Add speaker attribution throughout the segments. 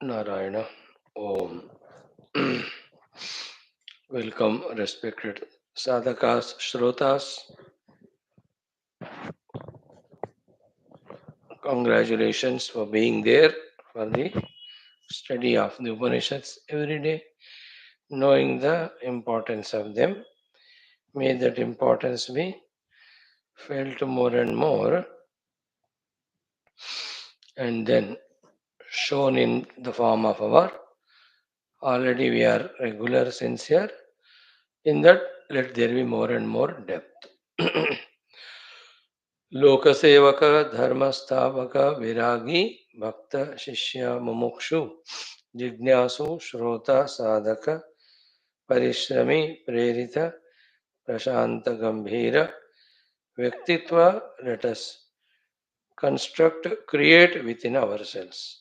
Speaker 1: Narayana. Om. Welcome, respected sadhakas, shrotas. Congratulations for being there for the study of the Upanishads every day, knowing the importance of them. May that importance be felt more and more, and then shown in the form of our already we are regular, sincere. In that, let there be more and more depth. लोकसेवक धर्मस्थापक विरागी भक्त शिष्य मुमुक्षु जिज्ञासु श्रोता साधक परिश्रमी प्रेरित प्रशांत गंभीर व्यक्तित्व let us construct, create within ourselves.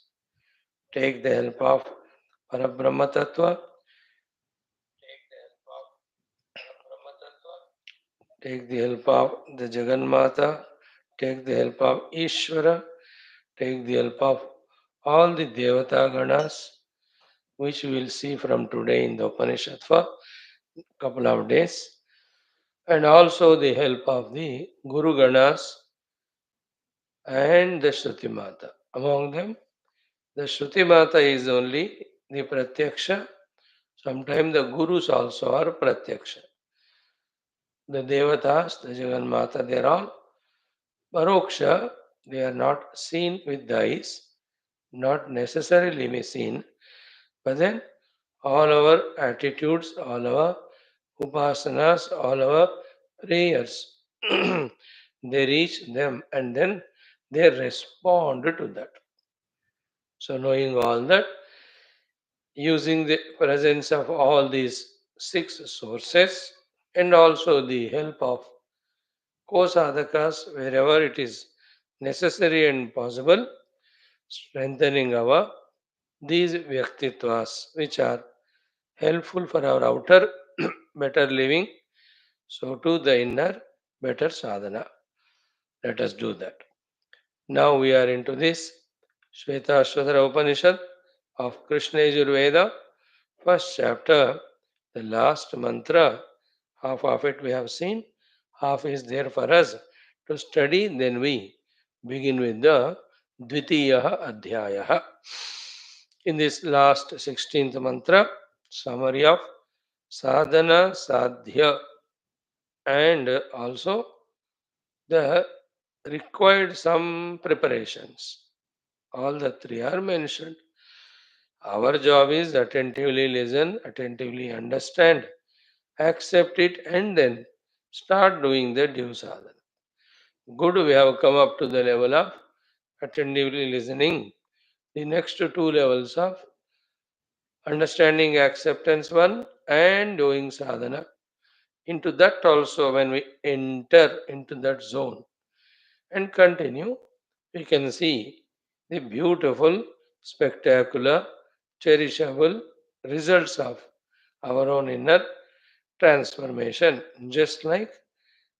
Speaker 1: Take the help of Parabrahma Tattva, take the help of the Jagannatha, take the help of Ishvara, take the help of all the Devata Ganas, which we will see from today in the Upanishad for a couple of days, and also the help of the Guru Ganas and the Shruti Mata. Among them, the Shruti Mata is only the Pratyaksha. Sometimes the Gurus also are Pratyaksha. The Devatas, the Jagan Mata, they are all Paroksha. They are not seen with the eyes, not necessarily be seen, but then all our attitudes, all our upasanas, all our prayers, they reach them and then they respond to that. So, knowing all that, using the presence of all these six sources and also the help of co-sadhakas wherever it is necessary and possible, strengthening our these vyaktitvas which are helpful for our outer better living, so to the inner better sadhana. Let us do that. Now we are into this Shwethshwathara Upanishad of Krishna Yajurveda, first chapter, the last mantra. Half of it we have seen, half is there for us to study. Then we begin with the Dvitiyaha Adhyayaha. In this last 16th mantra, summary of sadhana, sadhya, and also the required some preparations. All the three are mentioned. Our job is attentively listen, attentively understand, accept it, and then start doing the due sadhana. Good, we have come up to the level of attentively listening. The next two levels of understanding, acceptance, one, and doing sadhana. Into that also, when we enter into that zone and continue, we can see the beautiful, spectacular, cherishable results of our own inner transformation. Just like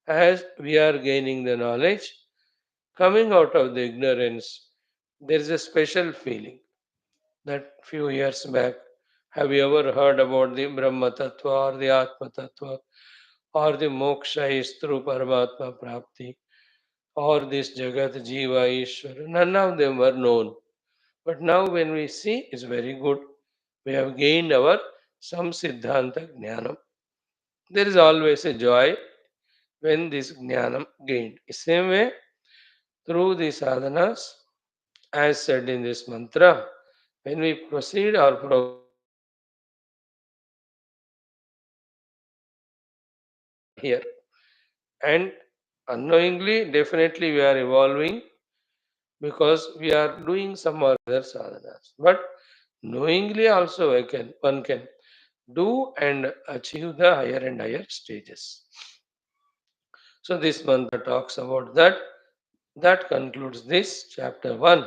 Speaker 1: as we are gaining the knowledge, coming out of the ignorance, there is a special feeling that few years back, have you ever heard about the Brahma Tattva or the Atma Tattva or the moksha is through Paramatma Prapti? or this Jagat, Jiva, Ishwara, none of them were known. But now when we see, it's very good. We have gained our some Siddhanta Jnanam. There is always a joy when this Jnanam gained. Same way, through the sadhanas, as said in this mantra, when we proceed or progress, here and unknowingly, definitely we are evolving because we are doing some other sadhanas. But knowingly also one can do and achieve the higher and higher stages. So this mantra talks about that. That concludes this chapter 1.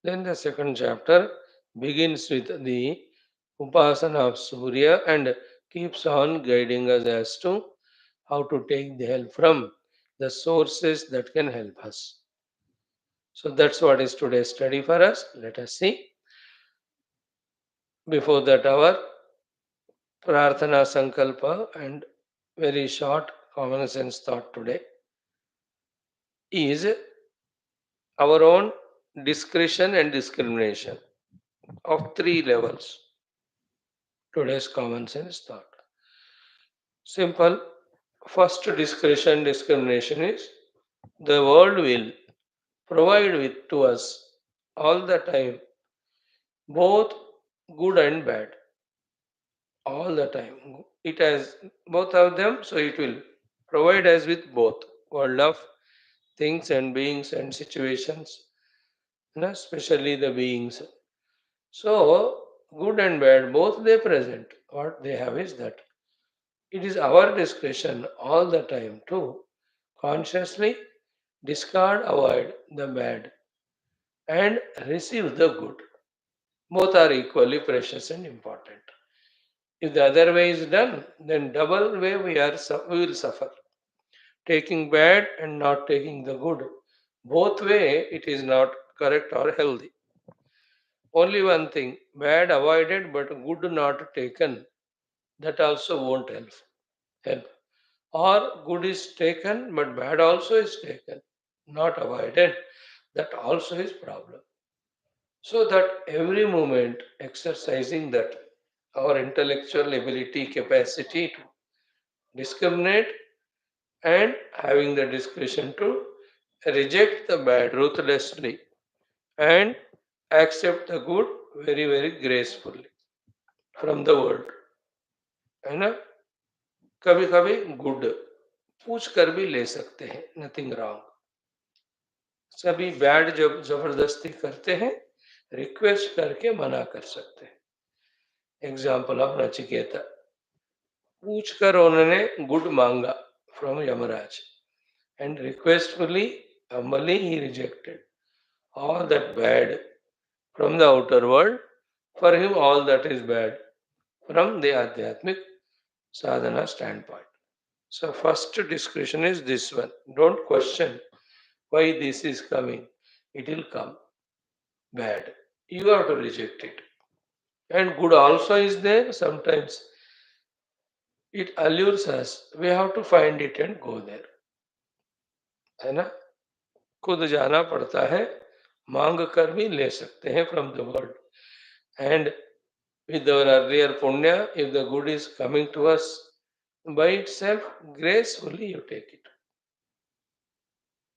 Speaker 1: Then the second chapter begins with the upasana of Surya and keeps on guiding us as to how to take the help from the sources that can help us. So that's what is today's study for us. Let us see. Before that, our prarthana sankalpa and very short common sense thought today is our own discretion and discrimination of three levels. Today's common sense thought. Simple. First discrimination is the world will provide with to us all the time both good and bad. All the time. It has both of them, so it will provide us with both world of things and beings and situations, especially the beings. So good and bad, both they present. What they have is that it is our discretion all the time to consciously discard, avoid the bad and receive the good. Both are equally precious and important. If the other way is done, then double way we will suffer. Taking bad and not taking the good. Both way it is not correct or healthy. Only one thing, bad avoided but good not taken, that also won't help. Or good is taken but bad also is taken, not avoided, that also is problem. So that every moment exercising that our intellectual ability, capacity to discriminate and having the discretion to reject the bad ruthlessly and accept the good very, very gracefully from the world. है ना? कभी कभी good पूछ कर भी ले सकते हैं, नथिंग रॉन्ग. सभी बैड जब जबरदस्ती करते हैं, रिक्वेस्ट करके मना कर सकते हैं. एग्जाम्पल ऑफ नचिकेता, पूछ कर उन्होंने गुड मांगा from Yamraj and requestfully, humbly he rejected all that bad from the outer world. For him, all that is bad from the Adhyatmic sadhana standpoint. So, first discretion is this one. Don't question why this is coming. It will come bad. You have to reject it. And good also is there. Sometimes it allures us. We have to find it and go there. है ना? खुद जाना पड़ता है, मांग कर भी ले सकते हैं from the world. And with our earlier punya, if the good is coming to us by itself, gracefully you take it.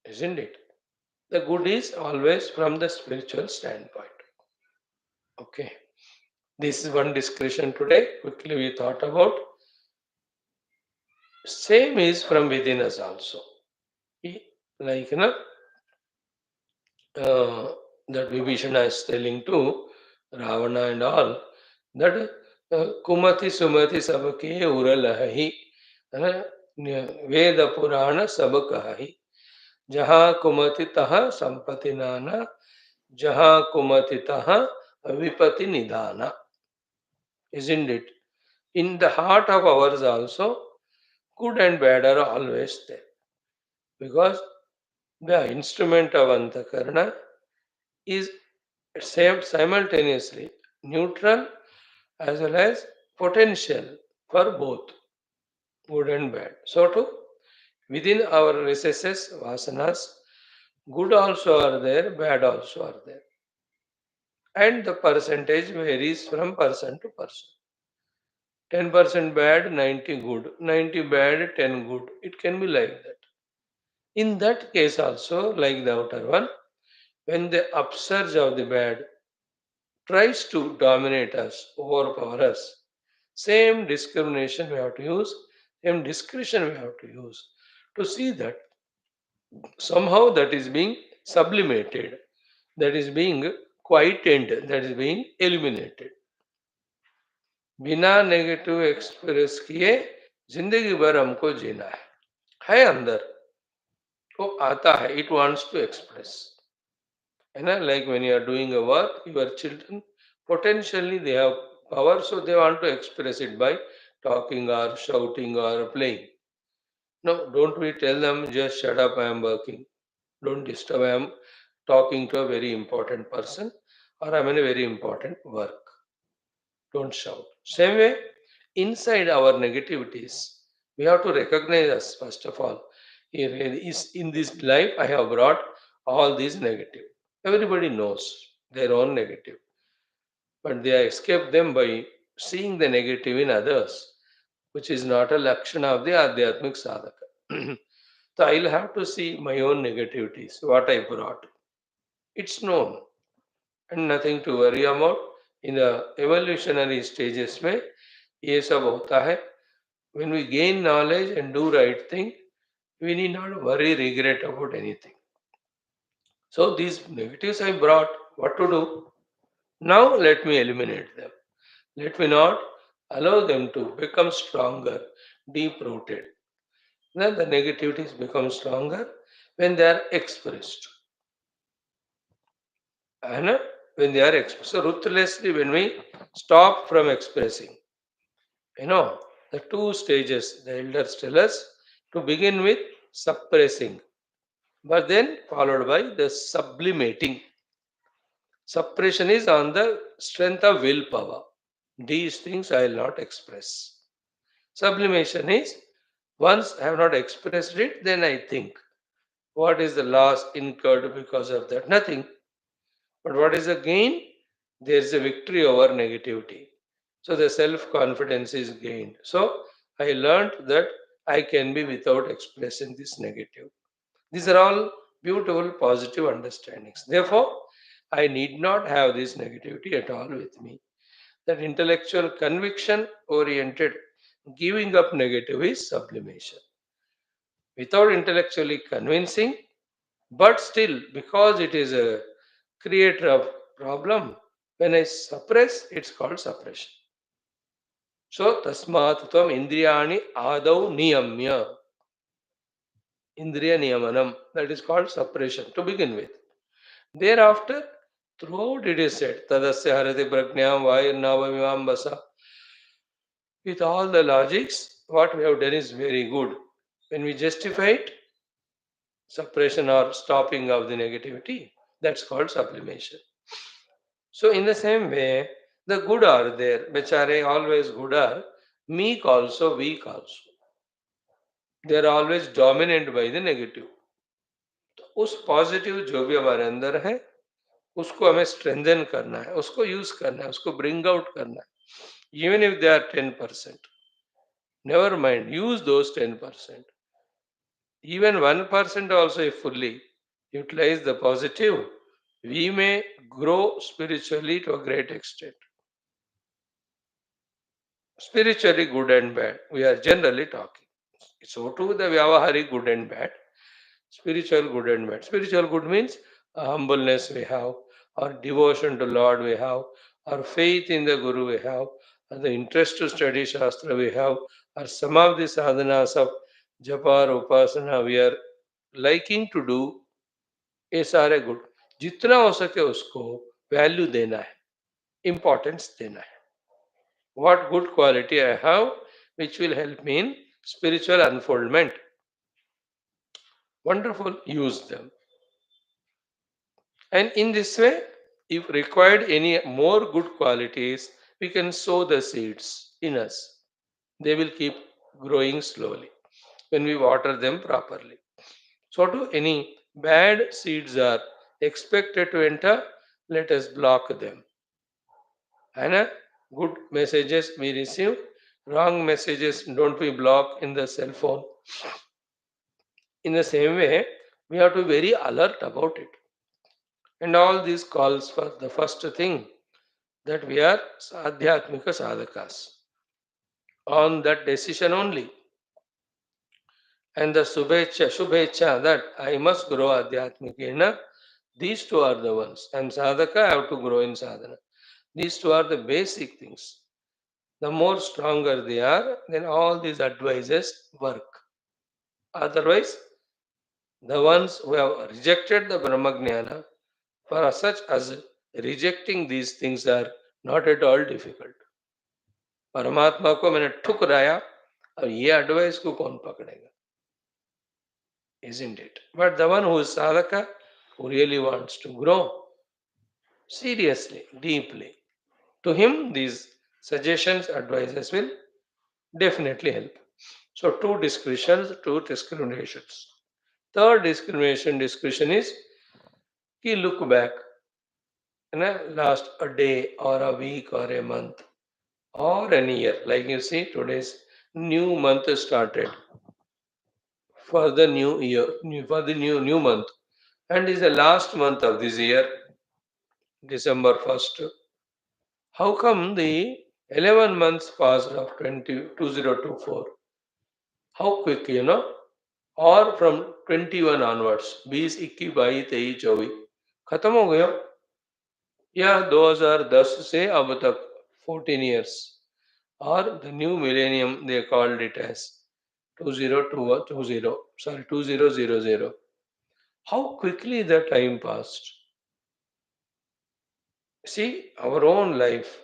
Speaker 1: Isn't it? The good is always from the spiritual standpoint. Okay. This is one discussion today. Quickly we thought about. Same is from within us also. Like, uh, that Vibhishana is telling to Ravana and all, that Kumati Sumati Sabake Uralahi, Veda Purana Sabakahi, Jaha Kumati Taha Sampati Nana, Jaha Kumati Taha Vipati Nidana. Isn't it? In the heart of ours also, good and bad are always there. Because the instrument of Antakarna is same simultaneously neutral as well as potential for both good and bad. So too within our recesses, vasanas, Good also are there, bad also are there. And the percentage varies from person to person. 10% bad, 90 good. 90 bad, 10 good. It can be like that. In that case also, like the outer one, when the upsurge of the bad tries to dominate us, overpower us, same discrimination we have to use, same discretion we have to use to see that somehow that is being sublimated, that is being quietened, that is being eliminated. बिना negative express किए जिंदगी भर हमको जीना है अंदर वो आता है इट वांट्स टू एक्सप्रेस है ना like when you are doing a work your children potentially they have power so they want to express it by talking or shouting or playing. No, don't we tell them just shut up, I am working, don't disturb, I am talking to a very important person or I'm in a very important work. Don't shout. Same way, inside our negativities, we have to recognize us first of all. Here is in this life, I have brought all these negative. Everybody knows their own negative, but they escape them by seeing the negative in others, which is not a lakshana of the Adhyatmic sadhaka. So I'll have to see my own negativities, what I brought. It's known and nothing to worry about. In the evolutionary stages में ये सब होता है. When we gain knowledge and do right thing, we need not worry, regret about anything. So these negatives I brought, what to do? Now let me eliminate them. Let me not allow them to become stronger, deep rooted. Then the negativities become stronger when they are expressed. And when they are expressed. So ruthlessly when we stop from expressing. You know, the two stages the elders tell us to begin with suppressing, but then followed by the sublimating. Suppression is on the strength of willpower. These things I will not express. Sublimation is once I have not expressed it, then I think. What is the loss incurred because of that? Nothing. But what is the gain? There is a victory over negativity. So the self confidence is gained. So I learned that I can be without expressing this negative. These are all beautiful positive understandings. Therefore, I need not have this negativity at all with me. That intellectual conviction oriented giving up negative is sublimation. Without intellectually convincing, but still, because it is a creator of problem, when I suppress, it's called suppression. So, tasmat tvam indriyani adau niyamya. Indriya niyamanam. That is called suppression to begin with. Thereafter, throughout it is said, tadasya harati prajnam vayurnavamimam basa. With all the logics, what we have done is very good. When we justify it, suppression or stopping of the negativity, that's called sublimation. So, in the same way, the good are there. Bechare always good are, meek also, weak also. They are always dominant by the negative. तो उस positive जो भी हमारे अंदर है उसको हमें strengthen करना है उसको यूज करना है उसको ब्रिंग आउट करना है even if they are 10%. Never mind, use those 10%. Even 1% also, if fully utilize the positive, we may grow spiritually to a great extent. Spiritually good and bad, we are generally talking. So too the Vyavahari good and bad, spiritual good and bad. Spiritual good means humbleness we have, or devotion to Lord we have, or faith in the Guru we have, or the interest to study Shastra we have, or some of the sadhanas of japa or upasana we are liking to do, ये सारे good जितना हो सके उसको value देना है importance देना है what good quality I have which will help me in spiritual unfoldment. Wonderful, use them. And in this way, if required any more good qualities, we can sow the seeds in us. They will keep growing slowly when we water them properly. So, to any Bad seeds are expected to enter, let us block them. And good messages we receive, wrong messages don't we block in the cell phone. In the same way, we have to be very alert about it. And all these calls for the first thing that we are sadhyatmika sadhakas. On that decision only. And the shubhecha, that I must grow adhyatmikena, these two are the ones. And sadhaka, I have to grow in sadhana. These two are the basic things. The more stronger they are, then all these advices work. Otherwise, the ones who have rejected the Brahmagnana, for such as rejecting these things are not at all difficult. परमात्मा को मैंने ठुकराया, अब ये advice को कौन पकड़ेगा? Isn't it? But the one who is sadhaka, who really wants to grow seriously, deeply, to him these suggestions, advices will definitely help. So two discretions, two discriminations. Third discrimination is कि look back, last a day or a week or a month or an year. Like you see, today's new month started for the new year, for the new month, and is the last month of this year, December 1st. How come the 11 months passed of 2024? How quick, Or from 21 onwards, 20, 21, 22, 23, 24, खत्म हो गया या 2010 से अब तक 14 years, or the new millennium they called it as 2020, sorry, 2000. How quickly the time passed. See, our own life,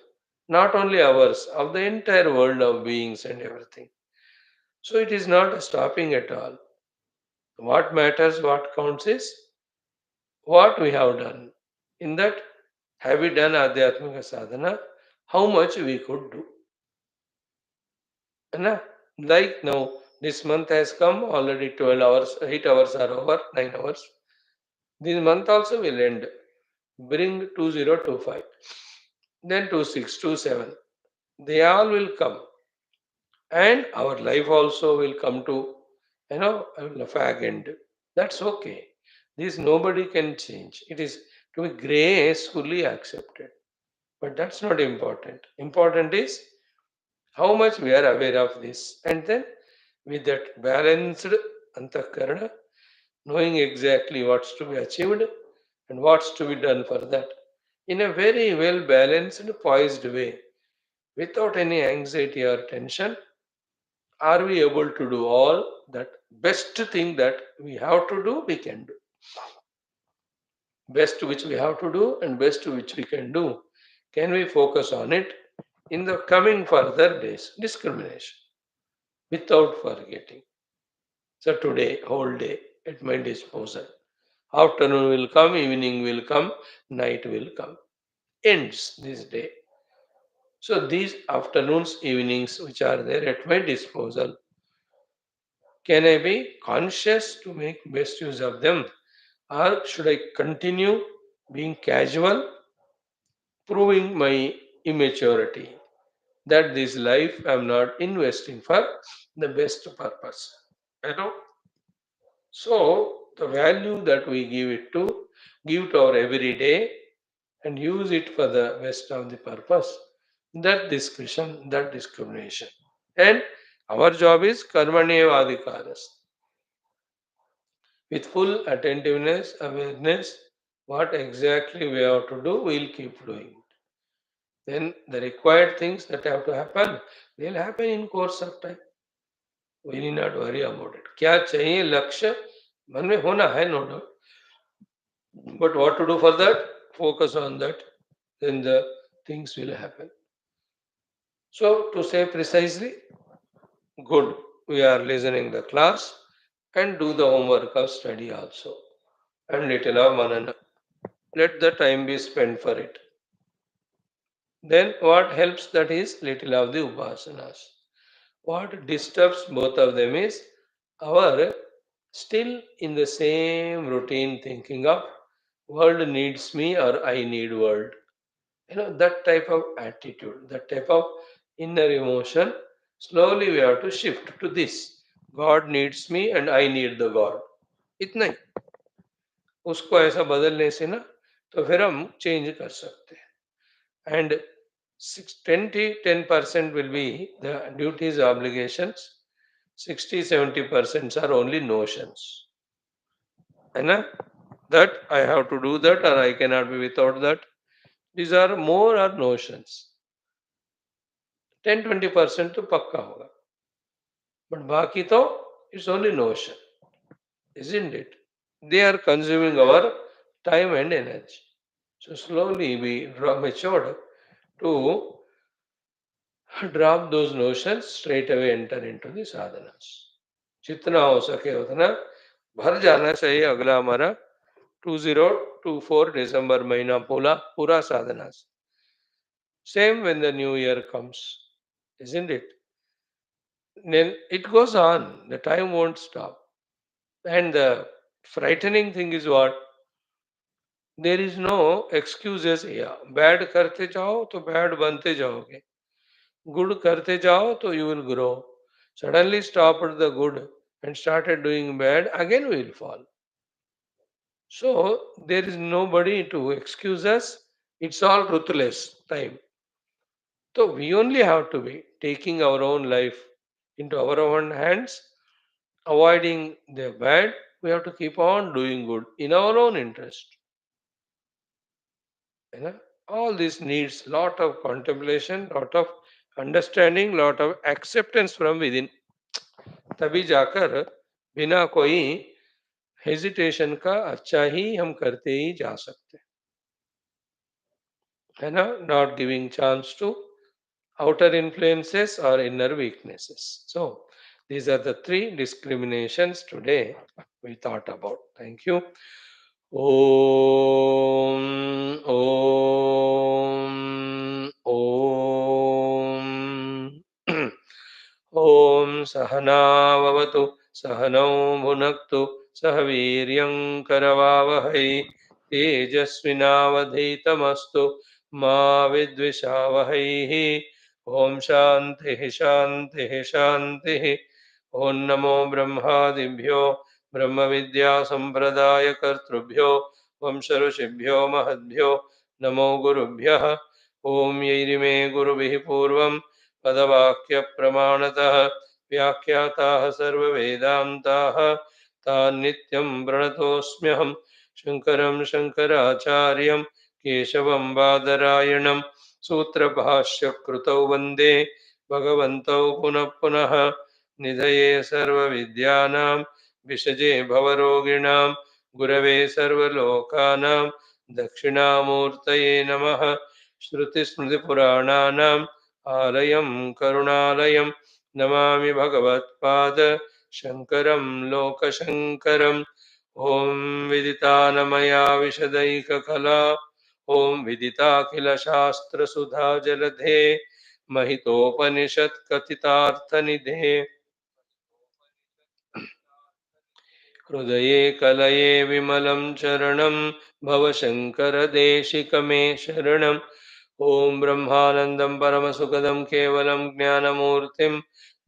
Speaker 1: not only ours, of the entire world of beings and everything. So it is not stopping at all. What matters, what counts is what we have done. In that, have we done Adhyatmika Sadhana? How much we could do. Na? Like now, this month has come, already 12 hours, 8 hours are over, 9 hours. This month also will end. Bring 2025, then 26, 27. They all will come. And our life also will come to, a fag end. That's okay. This nobody can change. It is to be gracefully accepted. But that's not important. Important is how much we are aware of this. And then with that balanced antakarana, knowing exactly what's to be achieved and what's to be done for that, in a very well balanced, poised way, without any anxiety or tension, are we able to do all that best thing that we have to do, we can do. Best which we have to do and best which we can do. Can we focus on it in the coming further days? Discrimination without forgetting. So today, whole day at my disposal. Afternoon will come, evening will come, night will come. Ends this day. So these afternoons, evenings which are there at my disposal, can I be conscious to make best use of them? Or should I continue being casual, proving my immaturity that this life I'm not investing for the best purpose? You know? So the value that we give to our everyday and use it for the best of the purpose. That discretion, that discrimination. And our job is karmanevadikaras. With full attentiveness, awareness, what exactly we have to do, we'll keep doing it. Then the required things that have to happen, they'll happen in course of time. We need not worry about it. क्या चाहिए लक्ष्य मन में होना है, no doubt. But what to do for that? Focus on that. Then the things will happen. So to say precisely, good, we are listening the class and do the homework of study also. And little of manana. Let the time be spent for it. Then what helps, that is little of the upasanas. What disturbs both of them is our still in the same routine thinking of world needs me or I need world. That type of attitude, that type of inner emotion, slowly we have to shift to this. God needs me and I need the God. इतना ही. उसको ऐसा बदलने से ना, तो फिर हम change कर सकते हैं. And 10% will be the duties, obligations. 60-70% are only notions. है ना? That I have to do that or I cannot be without that. These are more or notions. 10-20% तो पक्का होगा. But बाकी तो it's only notion, isn't it? They are consuming our time and energy. So slowly we matured to drop those notions, straight away enter into the sadhanas. जितना हो सके उतना भर जाना चाहिए. अगला हमारा 2024 दिसंबर महीना पूरा पूरा साधना. Same when the new year comes, isn't it? Then it goes on. The time won't stop. And the frightening thing is what? There is no excuses here. Bad करते जाओ तो bad बनते जाओगे. Good करते जाओ तो you will grow. Suddenly stop at the good and started doing bad, again we will fall. So there is nobody to excuse us. It's all ruthless time. So we only have to be taking our own life into our own hands, avoiding the bad. We have to keep on doing good in our own interest. You know, all this needs lot of contemplation, lot of understanding, lot of acceptance from within. तभी जाकर बिना कोई hesitation का अच्छा ही हम करते ही जा सकते हैं ना. Not giving chance to outer influences or inner weaknesses. So these are the three discriminations today we thought about. Thank you. Om Om Om Sahanavavatu Sahanau Bhunaktu Sahaviryam Karavavahai Tejasvinavadhitamastu Ma Vidvishavahai. Om Shanti Shanti Shanti. Om Namo Brahmadibhyo ब्रह्म विद्या संप्रदाय कर्तृभ्यो वंश ऋषिभ्यो महद्भ्यो नमो गुरुभ्यः. ओम यैरिमे गुरुभिः पूर्वं पदवाक्य प्रमाणतः व्याख्याताः सर्ववेदान्ताः तान् नित्यं प्रणतोऽस्म्यहं. शङ्करं शङ्कराचार्यं केशवं बादरायणं सूत्रभाष्यकृतौ वन्दे भगवन्तौ पुनः पुनः. निधये सर्वविद्यानां विषजे भवरोगिणां गुरवे सर्वलोकानां दक्षिणामूर्तये नमः. श्रुतिस्मृतिपुराणानाम् आलयं करुणालयं नमामि भगवत्पाद शङ्करं लोकशङ्करम्. ॐ विदितानमया विशदैककला ॐ विदिताखिलशास्त्रसुधा जलधे महितोपनिषत् कथितार्थनिधे हृदये कलये विमलं चरणं भवशङ्करदेशिकमे शरणम्. ॐ ब्रह्मानन्दं परमसुखदं केवलं ज्ञानमूर्तिं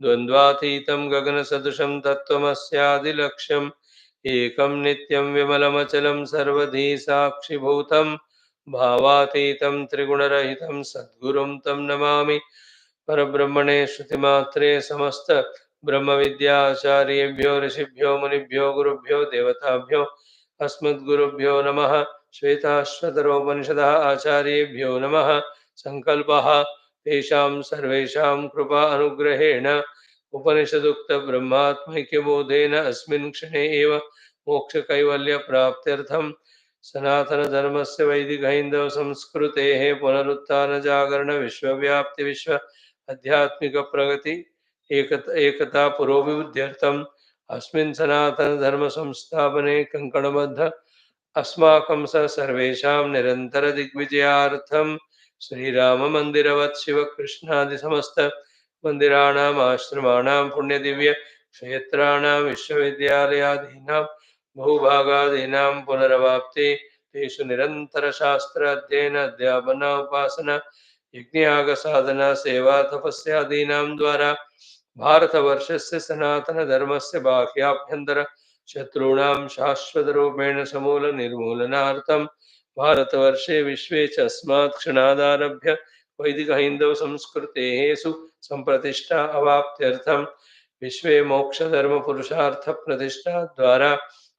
Speaker 1: द्वन्द्वातीतं गगनसदृशं तत्त्वमस्यादिलक्ष्यम्. एकं नित्यं विमलमचलं सर्वधी साक्षिभूतं भावातीतं त्रिगुणरहितं सद्गुरुं तं नमामि. परब्रह्मणे श्रुतिमात्रे समस्त ब्रह्म विद्याचार्येभ्यो ऋषिभ्यो मुनिभ्यो गुरुभ्यो देवताभ्यो अस्मद्गुरुभ्यो नमः. श्वेताश्वतरोपनिषदः आचार्येभ्यो नमः. संकल्पः तेषां सर्वेषां कृपा अनुग्रहेण उपनिषदुक्त ब्रह्मात्मैक्यबोधेन अस्मिन् क्षणे एव मोक्षकैवल्यप्राप्त्यर्थं सनातनधर्मस्य वैदिकहैन्दव संस्कृतेः पुनरुत्थानजागरण विश्वव्याप्ति विश्व आध्यात्मिक प्रगति एकता पुरोभिवृद्ध्यर्थम् अस्मिन् सनातन धर्म संस्थापने कंकणबद्ध अस्माकं सर्वेषां निरंतर दिग्विजयार्थं श्रीराम मंदिरवत् शिव कृष्णादि समस्त मंदिराणाम् आश्रमाणां पुण्यदिव्य क्षेत्राणां विश्वविद्यालयादीनां बहुभागादीनां पुनरवाप्ति तेषु निरन्तरशास्त्र अध्ययन अध्यापन उपासना यज्ञयागसाधना सेवा तपस्यादीनां द्वारा भारतवर्षस्य सनातनधर्मस्य बाह्याभ्यन्तर शत्रूणां शाश्वतरूपेण समूलनिर्मूलनार्थं भारतवर्षे विश्वे च अस्मात् क्षणादारभ्य वैदिकहैन्दवसंस्कृतेः सुसम्प्रतिष्ठा अवाप्त्यर्थं विश्वे मोक्षधर्मपुरुषार्थप्रतिष्ठा द्वारा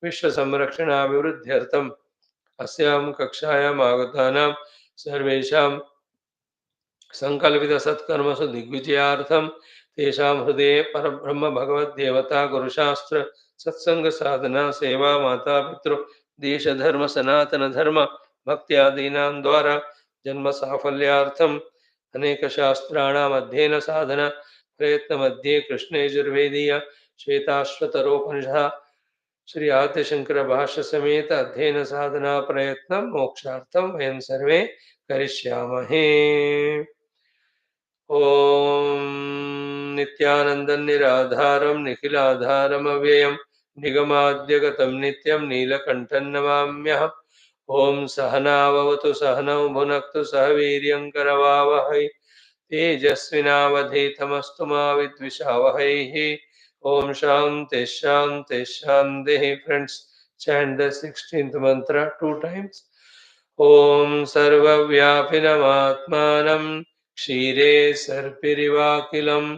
Speaker 1: विश्वसंरक्षणाभिवृद्ध्यर्थम् अस्यां कक्षायाम् आगतानां सर्वेषां सङ्कल्पितसत्कर्मसु दिग्विजयार्थं तेषां हृदये परब्रह्म भगवद्देवता गुरुशास्त्र सत्सङ्गसाधना सेवा मातापितृ देशधर्म सनातनधर्म भक्त्यादीनां द्वारा जन्मसाफल्यार्थम् अनेकशास्त्राणाम् अध्ययनसाधना प्रयत्नमध्ये कृष्णयजुर्वेदीय श्वेताश्वतरोपनिषद श्री आद्यशंकर भाष्य समेत अध्ययन साधना प्रयत्न मोक्षार्थं वयं सर्वे करिष्यामहे। ओम नित्यानन्दं निराधारं निखिलाधारमव्ययं निगमाद्यगतं नित्यं नीलकण्ठं नमाम्यहम्। ओम सहनाववतु सहनौ भुनक्तु सह वीर्यं करवावहै तेजस्विनावधीतमस्तु मा विद्विषावहैः। ओम शांति शांति शांति। Friends, chant the 16th mantra 2 times. Om सर्वव्यापिनमात्मानं क्षीरे सर्पिरिवाकिलम्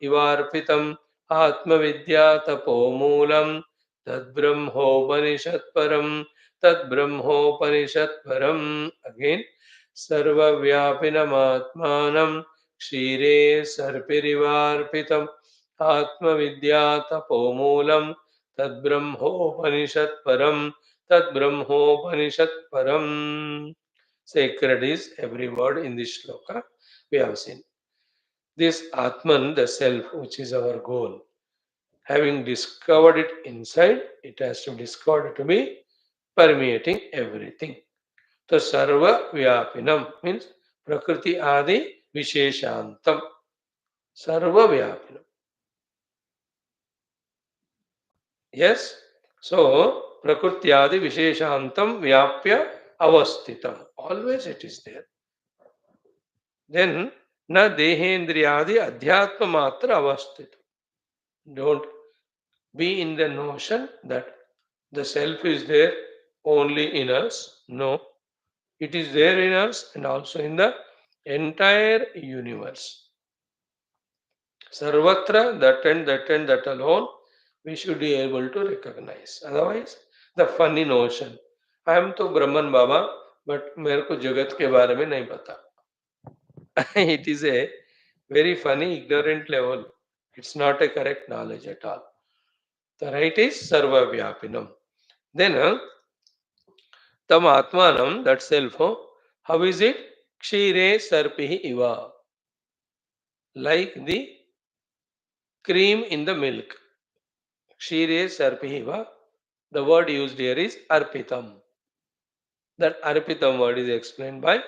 Speaker 1: इवार्पितम् आत्मविद्यातपोमूलं तद्ब्रह्मोपनिषत्परम् तद्ब्रह्मोपनिषत्परम्। अगेन सर्वव्यापिनमात्मानं क्षीरे सर्पिरिवार्पितम् आत्मविद्यातपोमूलं तद्ब्रह्मोपनिषत्परम् तद्ब्रह्मोपनिषत्परम्. Sacred is every word in this shloka we have seen. This Atman, the self, which is our goal, having discovered it inside, it has to be discovered to be permeating everything. So Sarva Vyapinam means Prakriti Adi Visheshantam. Sarva Vyapinam. Yes? So Prakriti Adi Visheshantam Vyapya Avastitam. Always it is there. Then na dehendriyadi adhyatma matra avasthit. Don't be in the notion that the self is there only in us. No, it is there in us and also in the entire universe. Sarvatra, that alone we should be able to recognize. Otherwise, the funny notion, I am to Brahman Baba, but मेरे को जगत के बारे में नहीं पता. It is a very funny, ignorant level. It's not a correct knowledge at all. The right is Sarva Vyapinam. Then, Tam Atmanam, that self, how is it? Kshire Sarpihi Iva. Like the cream in the milk. Kshire Sarpihi Iva. The word used here is Arpitam. That Arpitam word is explained by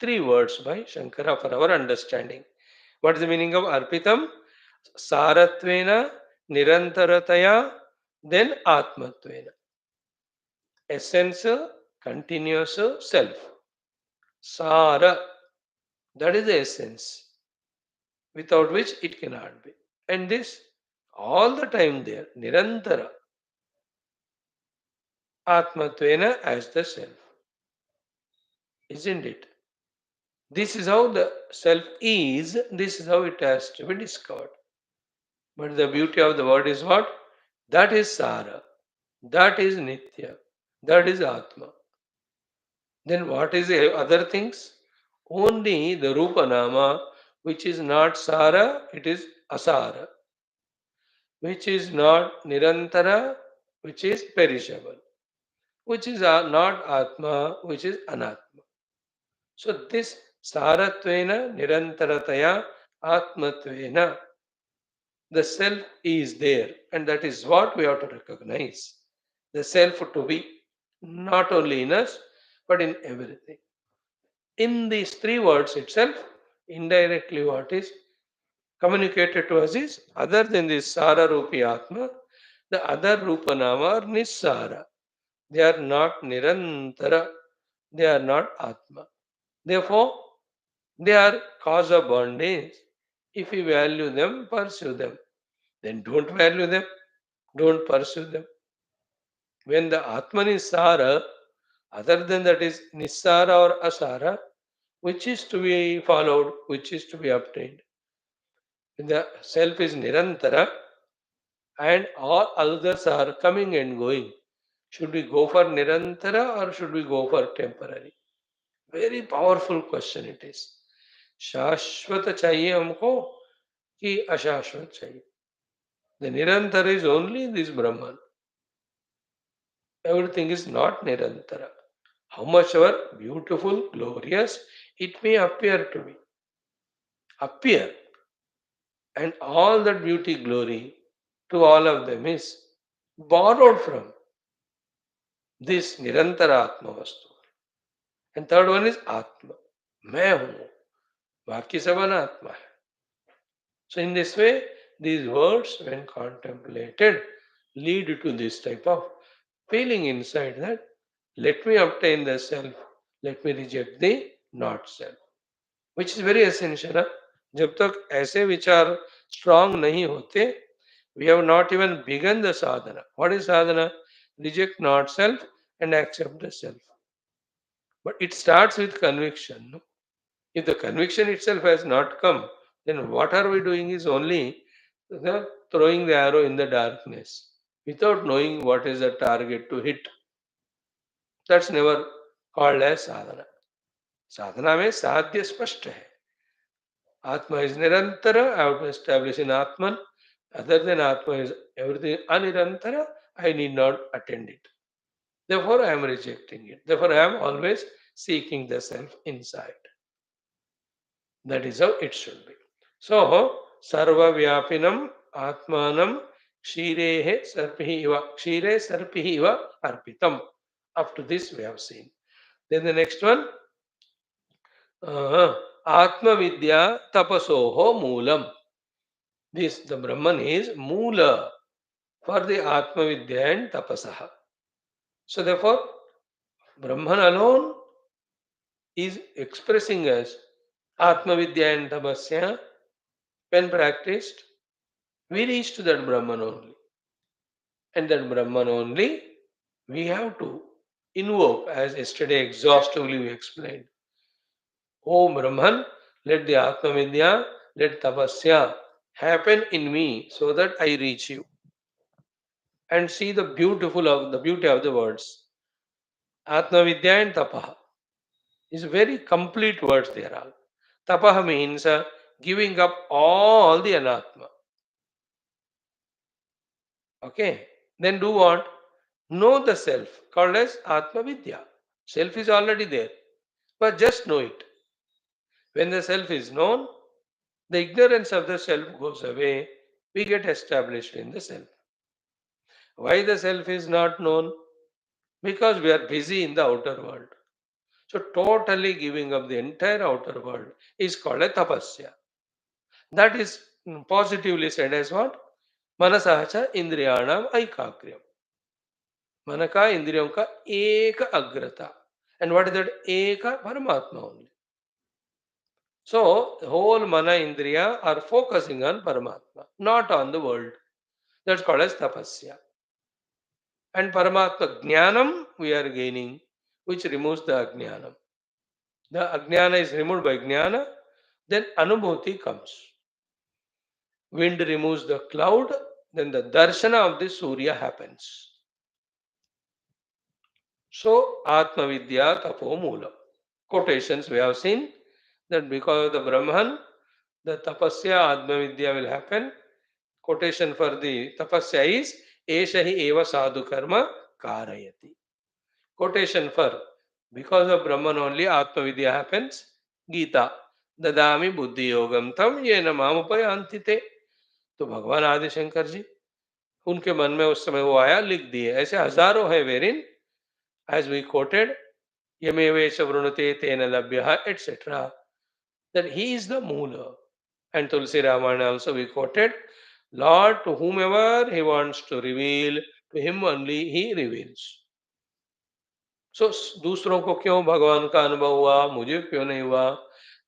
Speaker 1: 3 words by Shankara for our understanding. What is the meaning of Arpitam? Saratvena, Nirantarataya, then Atmatvena. Essence, continuous self. Sara, that is the essence, without which it cannot be. And this, all the time there, Nirantara. Atmatvena as the self. Isn't it? This is how the self is, this is how it has to be discovered. But the beauty of the word is what? That is Sara. That is Nitya. That is Atma. Then what is the other things? Only the Rupa Nama, which is not Sara, it is Asara. Which is not Nirantara, which is perishable. Which is not Atma, which is Anatma. So this Saratvena, Nirantarataya, Atmatvena, the self is there, and that is what we have to recognize. The self to be not only in us, but in everything. In these 3 words itself, indirectly what is communicated to us is other than this Sara Rupi Atma, the other Rupanama are Nissara. They are not Nirantara, they are not Atma. Therefore, they are cause of bondage. If you value them, pursue them. Then don't value them, don't pursue them. When the Atman is Sara, other than that is Nissara or Asara, which is to be followed, which is to be obtained. When the self is Nirantara and all others are coming and going, should we go for Nirantara or should we go for temporary? Very powerful question it is. शाश्वत चाहिए हमको कि अशाश्वत चाहिए? The Nirantara is only this Brahman. Everything is not Nirantara. How much ever beautiful, glorious it may appear to be. Appear. And all that beauty, glory to all of them is borrowed from this Nirantara Atma Vastu. And third one is Atma. मैं हूं, बाकी सब अनात्मा है. So in this way, these words, when contemplated, lead to this type of feeling inside that let me obtain the self, let me reject the not self, which is very essential. Huh? जब तक ऐसे विचार strong नहीं होते, we have not even begun the sadhana. What is sadhana? Reject not self and accept the self. But it starts with conviction. No? If the conviction itself has not come, then what are we doing is only throwing the arrow in the darkness without knowing what is the target to hit. That's never called as sadhana. Sadhana में साध्य स्पष्ट है. Atma is nirantara. I have to establish in Atman. Other than Atma is everything anirantara. I need not attend it. Therefore, I am rejecting it. Therefore, I am always seeking the self inside. That is how it should be. So, sarva vyapinam atmanam kshirehe sarpihi iva kshire sarpihi iva arpitam. Up to this we have seen. Then the next one, atma vidya tapasoho moolam. This, the Brahman is moola for the atma vidya and tapasaha. So therefore, Brahman alone is expressing as atma vidya and tapasya. When practiced, we reach to that Brahman only. And that Brahman only we have to invoke, as yesterday exhaustively we explained. Oh Brahman, let the Atma Vidya, let Tapasya happen in me so that I reach you. And see the beauty of the words. Atma Vidya and Tapaha is very complete words there are. Tapaha means giving up all the anatma. Okay. Then do what? Know the self, called as Atma Vidya. Self is already there, but just know it. When the self is known, the ignorance of the self goes away. We get established in the self. Why the self is not known? Because we are busy in the outer world. So, totally giving up the entire outer world is called a tapasya. That is positively said as what? Manasacha indriyanam aikakryam. मन का इंद्रियों का एक अग्रता. And what is that? Eka Paramatma only. So, the whole mana indriya are focusing on Paramatma, not on the world. That's called as tapasya. And Paramatma jnanam we are gaining, which removes the ajnanam. The ajnana is removed by jnana, then anubhuti comes. Wind removes the cloud, then the darshana of the Surya happens. So, Atma Vidya Tapo Moolam. Quotations we have seen that because of the Brahman, the tapasya Atma Vidya will happen. Quotation for the tapasya is Esha hi eva sadhu karma karayati. Quotation for because of Brahman only Atma Vidya happens. Gita Dadami Buddhi Yogam Tam Yena Mamupayanti te. तो भगवान आदि शंकर जी उनके मन में उस समय वो आया लिख दिए. ऐसे हजारों है वेरिन as we quoted Yamevesha Vrunate Tena Labhyaha etc. That he is the moola And Tulsi Ramana also we quoted, Lord, to whomever he wants to reveal, to him only he reveals. So दूसरों को क्यों भगवान का अनुभव हुआ, मुझे क्यों नहीं हुआ?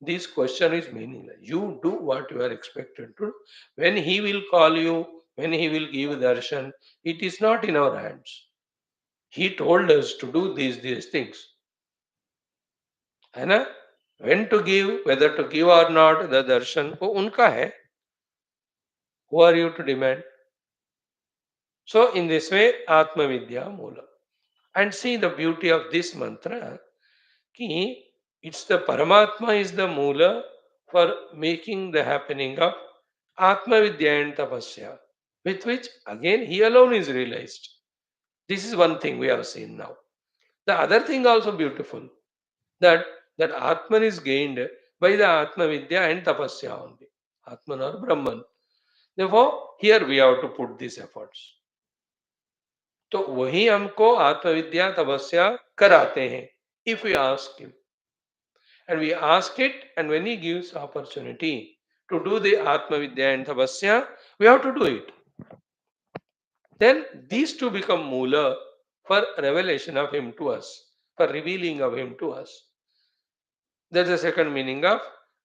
Speaker 1: This question is meaningless. You do what you are expected to. When he will call you, when he will give darshan, it is not in our hands. He told us to do these things. है ना? When to give, whether to give or not, the darshan, वो उनका है. Who are you to demand? So in this way, Atma Vidya Mula. And see the beauty of this mantra, ki it's the Paramatma is the Mula for making the happening of Atma Vidya and Tapasya, with which again he alone is realized. This is one thing we have seen now. The other thing also beautiful, that that Atman is gained by the Atma Vidya and Tapasya only. Atman or Brahman. Therefore, here we have to put these efforts. तो वही हमको आत्मविद्या तपस्या कराते हैं, if we ask him, and we ask it, and when he gives opportunity to do the atmavidya and tapasya, we have to do it. Then these two become mula for revelation of him to us, for revealing of him to us. That's the second meaning of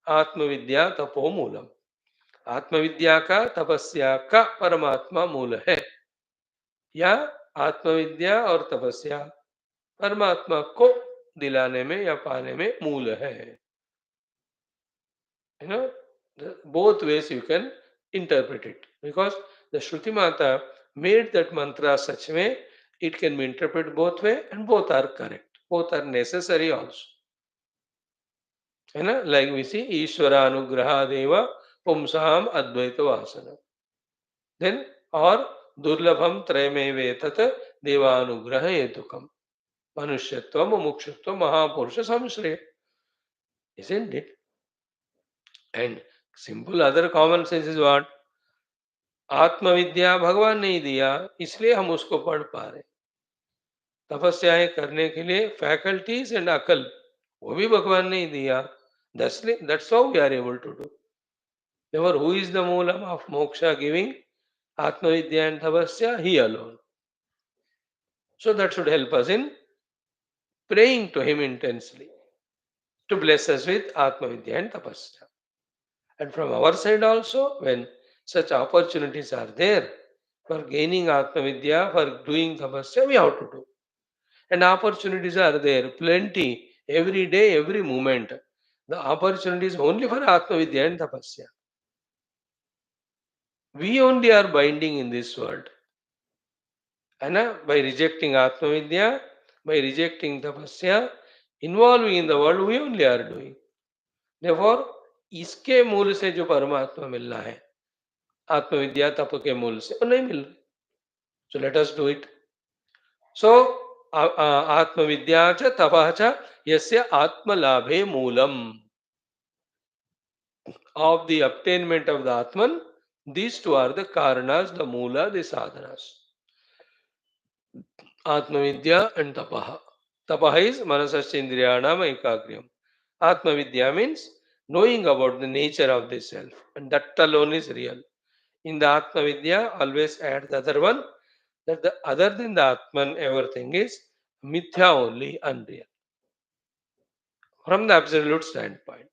Speaker 1: आत्मविद्या तपो मूलम. आत्मविद्या का तपस्या का परमात्मा मूल है, या आत्मविद्या और तपस्या परमात्मा को दिलाने में या पाने में मूल है. You know, both ways you can interpret it, because the Shruti Mata made that mantra such way it can be interpreted both way, and both are correct. Both are necessary also. You know, like we see Ishvara Anugraha Deva Pumsam Advaita Vasana. Then, or Durlabham Trayame Vetat Devanugraha Etukam. Manushyatva Mumukshutva Mahapurusha Samshraya. Isn't it? And simple other common sense is what? आत्मविद्या भगवान नहीं दिया, इसलिए हम उसको पढ़ पा रहे. तपस्याएं करने के लिए फैकल्टीज एंड अकल, वो भी भगवान नहीं दिया. That's how we are able to do. Therefore, who is the moolam of moksha giving? Atmavidya and tapasya, he alone. So that should help us in praying to him intensely to bless us with Atmavidya and tapasya. And from our side also, when such opportunities are there for gaining Atmavidya, for doing tapasya, we have to do. And opportunities are there, plenty, every day, every moment. The opportunities only for Atmavidya and tapasya. We only are binding in this world. And by rejecting Atmavidya, by rejecting tapasya, involving in the world, we only are doing. Therefore, इसके मूल से जो परमात्मा मिल रहा है, आत्मविद्या तप के मूल से वो नहीं मिल रहा. So let us do it. So आत्मविद्या च तपः च यस्य आत्मलाभे Moolam. Of the obtainment of the Atman, these two are the karanas, the mula, the sadhanas. Atmavidya and tapaha. Tapaha is manasasindriyanam ekagryam. Atmavidya means knowing about the nature of the self, and that alone is real. In the Atmavidya, always add the other one, that the other than the Atman, everything is mithya only, unreal. From the absolute standpoint.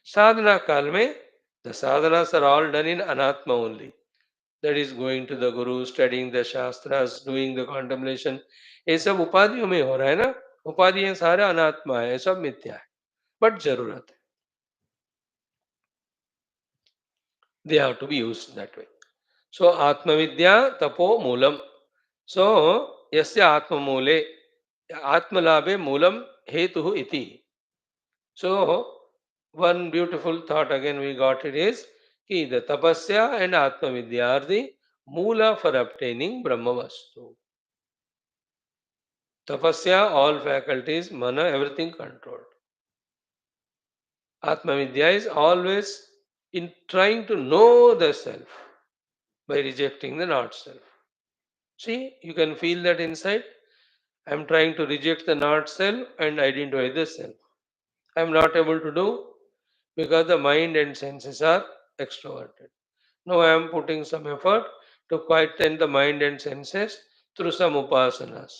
Speaker 1: Sadhana kal mein, the sadhanas are all done in anatma only. That is going to the guru, studying the shastras, doing the contemplation. ये सब उपाधियों में हो रहा है ना. उपाधियां सारे अनात्मा है, सब मिथ्या है, बट जरूरत है. They have to be used that way. So Atmavidya tapo moolam. So yasya atmamule atmalabhe moolam hetuhu iti. So one beautiful thought again we got it is कि the tapasya and atmavidya are the moola for obtaining Brahma Vastu. Tapasya, all faculties, mana, everything controlled. Atmavidya is always in trying to know the self by rejecting the not self. See, you can feel that inside. I am trying to reject the not self and identify the self. I am not able to do because the mind and senses are extroverted. Now I am putting some effort to quieten the mind and senses through some upasanas.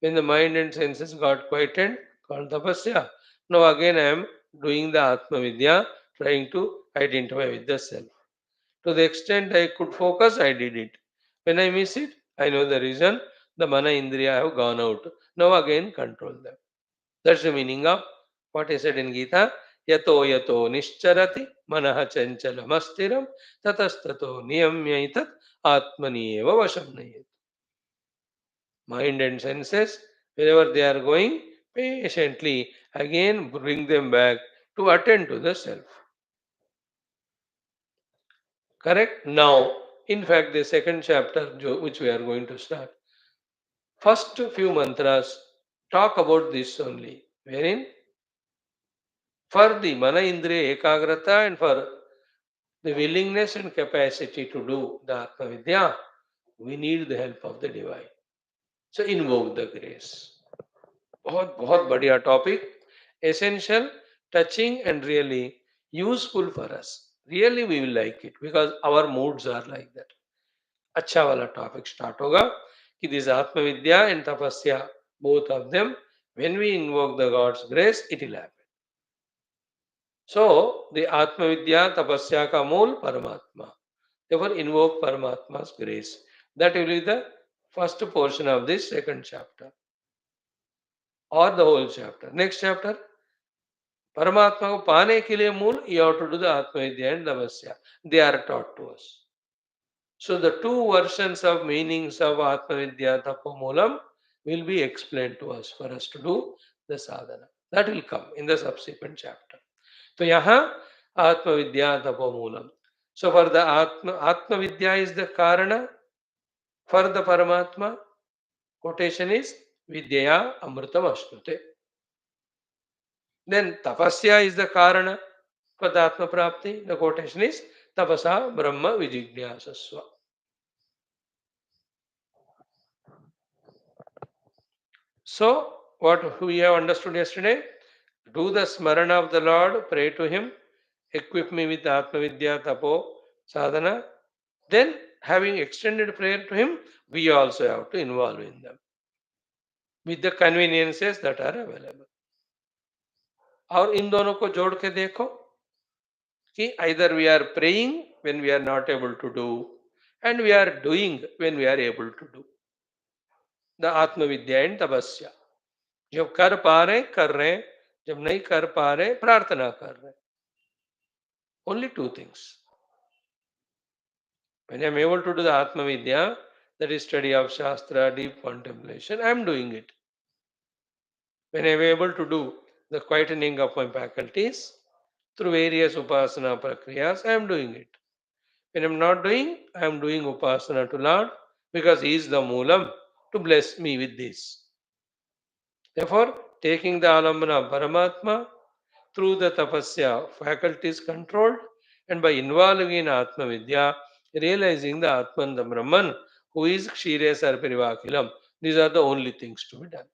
Speaker 1: When the mind and senses got quietened, called tapasya. Now again I am doing the Atma Vidya, trying to identify with the self. To the extent I could focus, I did it. When I miss it, I know the reason. The mana indriya have gone out. Now again control them. That's the meaning of what is said in Gita. Yato yato nischarati manaha chanchalamasstiram tatastato niyamyaitat atmani eva vasham nayat. Mind and senses, wherever they are going, patiently again bring them back to attend to the self. Correct? Now, in fact, the second chapter which we are going to start, first few mantras talk about this only, wherein for the mana indriya ekagrata and for the willingness and capacity to do the Atma Vidya, we need the help of the divine. So invoke the grace. बहुत बहुत बढ़िया topic, essential, touching and really useful for us. Really we will like it because our moods are like that. अच्छा वाला topic start होगा कि this आत्मविद्या and तपस्या, both of them, when we invoke the God's grace, it will happen. So the Atmavidya tapasya ka mool Paramatma. Therefore invoke Paramatma's grace. That will be the first portion of this second chapter or the whole chapter. Next chapter, Paramatma ko paane ke liye mool, you have to do the Atmavidya and tapasya. They are taught to us. So the two versions of meanings of Atmavidya Tapomulam will be explained to us for us to do the sadhana. That will come in the subsequent chapter. So yaha Atmavidya Tapomulam. So for the Atmavidya is the Karana, for the Paramatma, quotation is Vidyaya Amritam Ashnute. Then Tapasya is the Karana for the Atma Prapti. The quotation is Tapasa Brahma Vijignyasasva. So, what we have understood yesterday, do the smarana of the Lord, pray to Him, equip me with Atma Vidya Tapo Sadhana. Then, having extended prayer to Him, we also have to involve in them with the conveniences that are available. और इन दोनों को जोड़ के देखो कि either we are praying when we are not able to do and we are doing when we are able to do. The Atma Vidya and Tapasya. जब कर पा रहे कर रहे, जब नहीं कर पा रहे प्रार्थना कर रहे. Only two things. When I am able to do the Atma Vidya, that is study of Shastra, deep contemplation, I am doing it. When I am able to do the quietening of my faculties through various Upasana Prakriyas, I am doing it. When I am not doing, I am doing Upasana to Lord because He is the Moolam to bless me with this. Therefore, taking the alambana of Paramatma through the tapasya, faculties controlled, and by involving in Atma Vidya, realizing the Atman, the Brahman, who is Kshire Sarparivakilam. These are the only things to be done.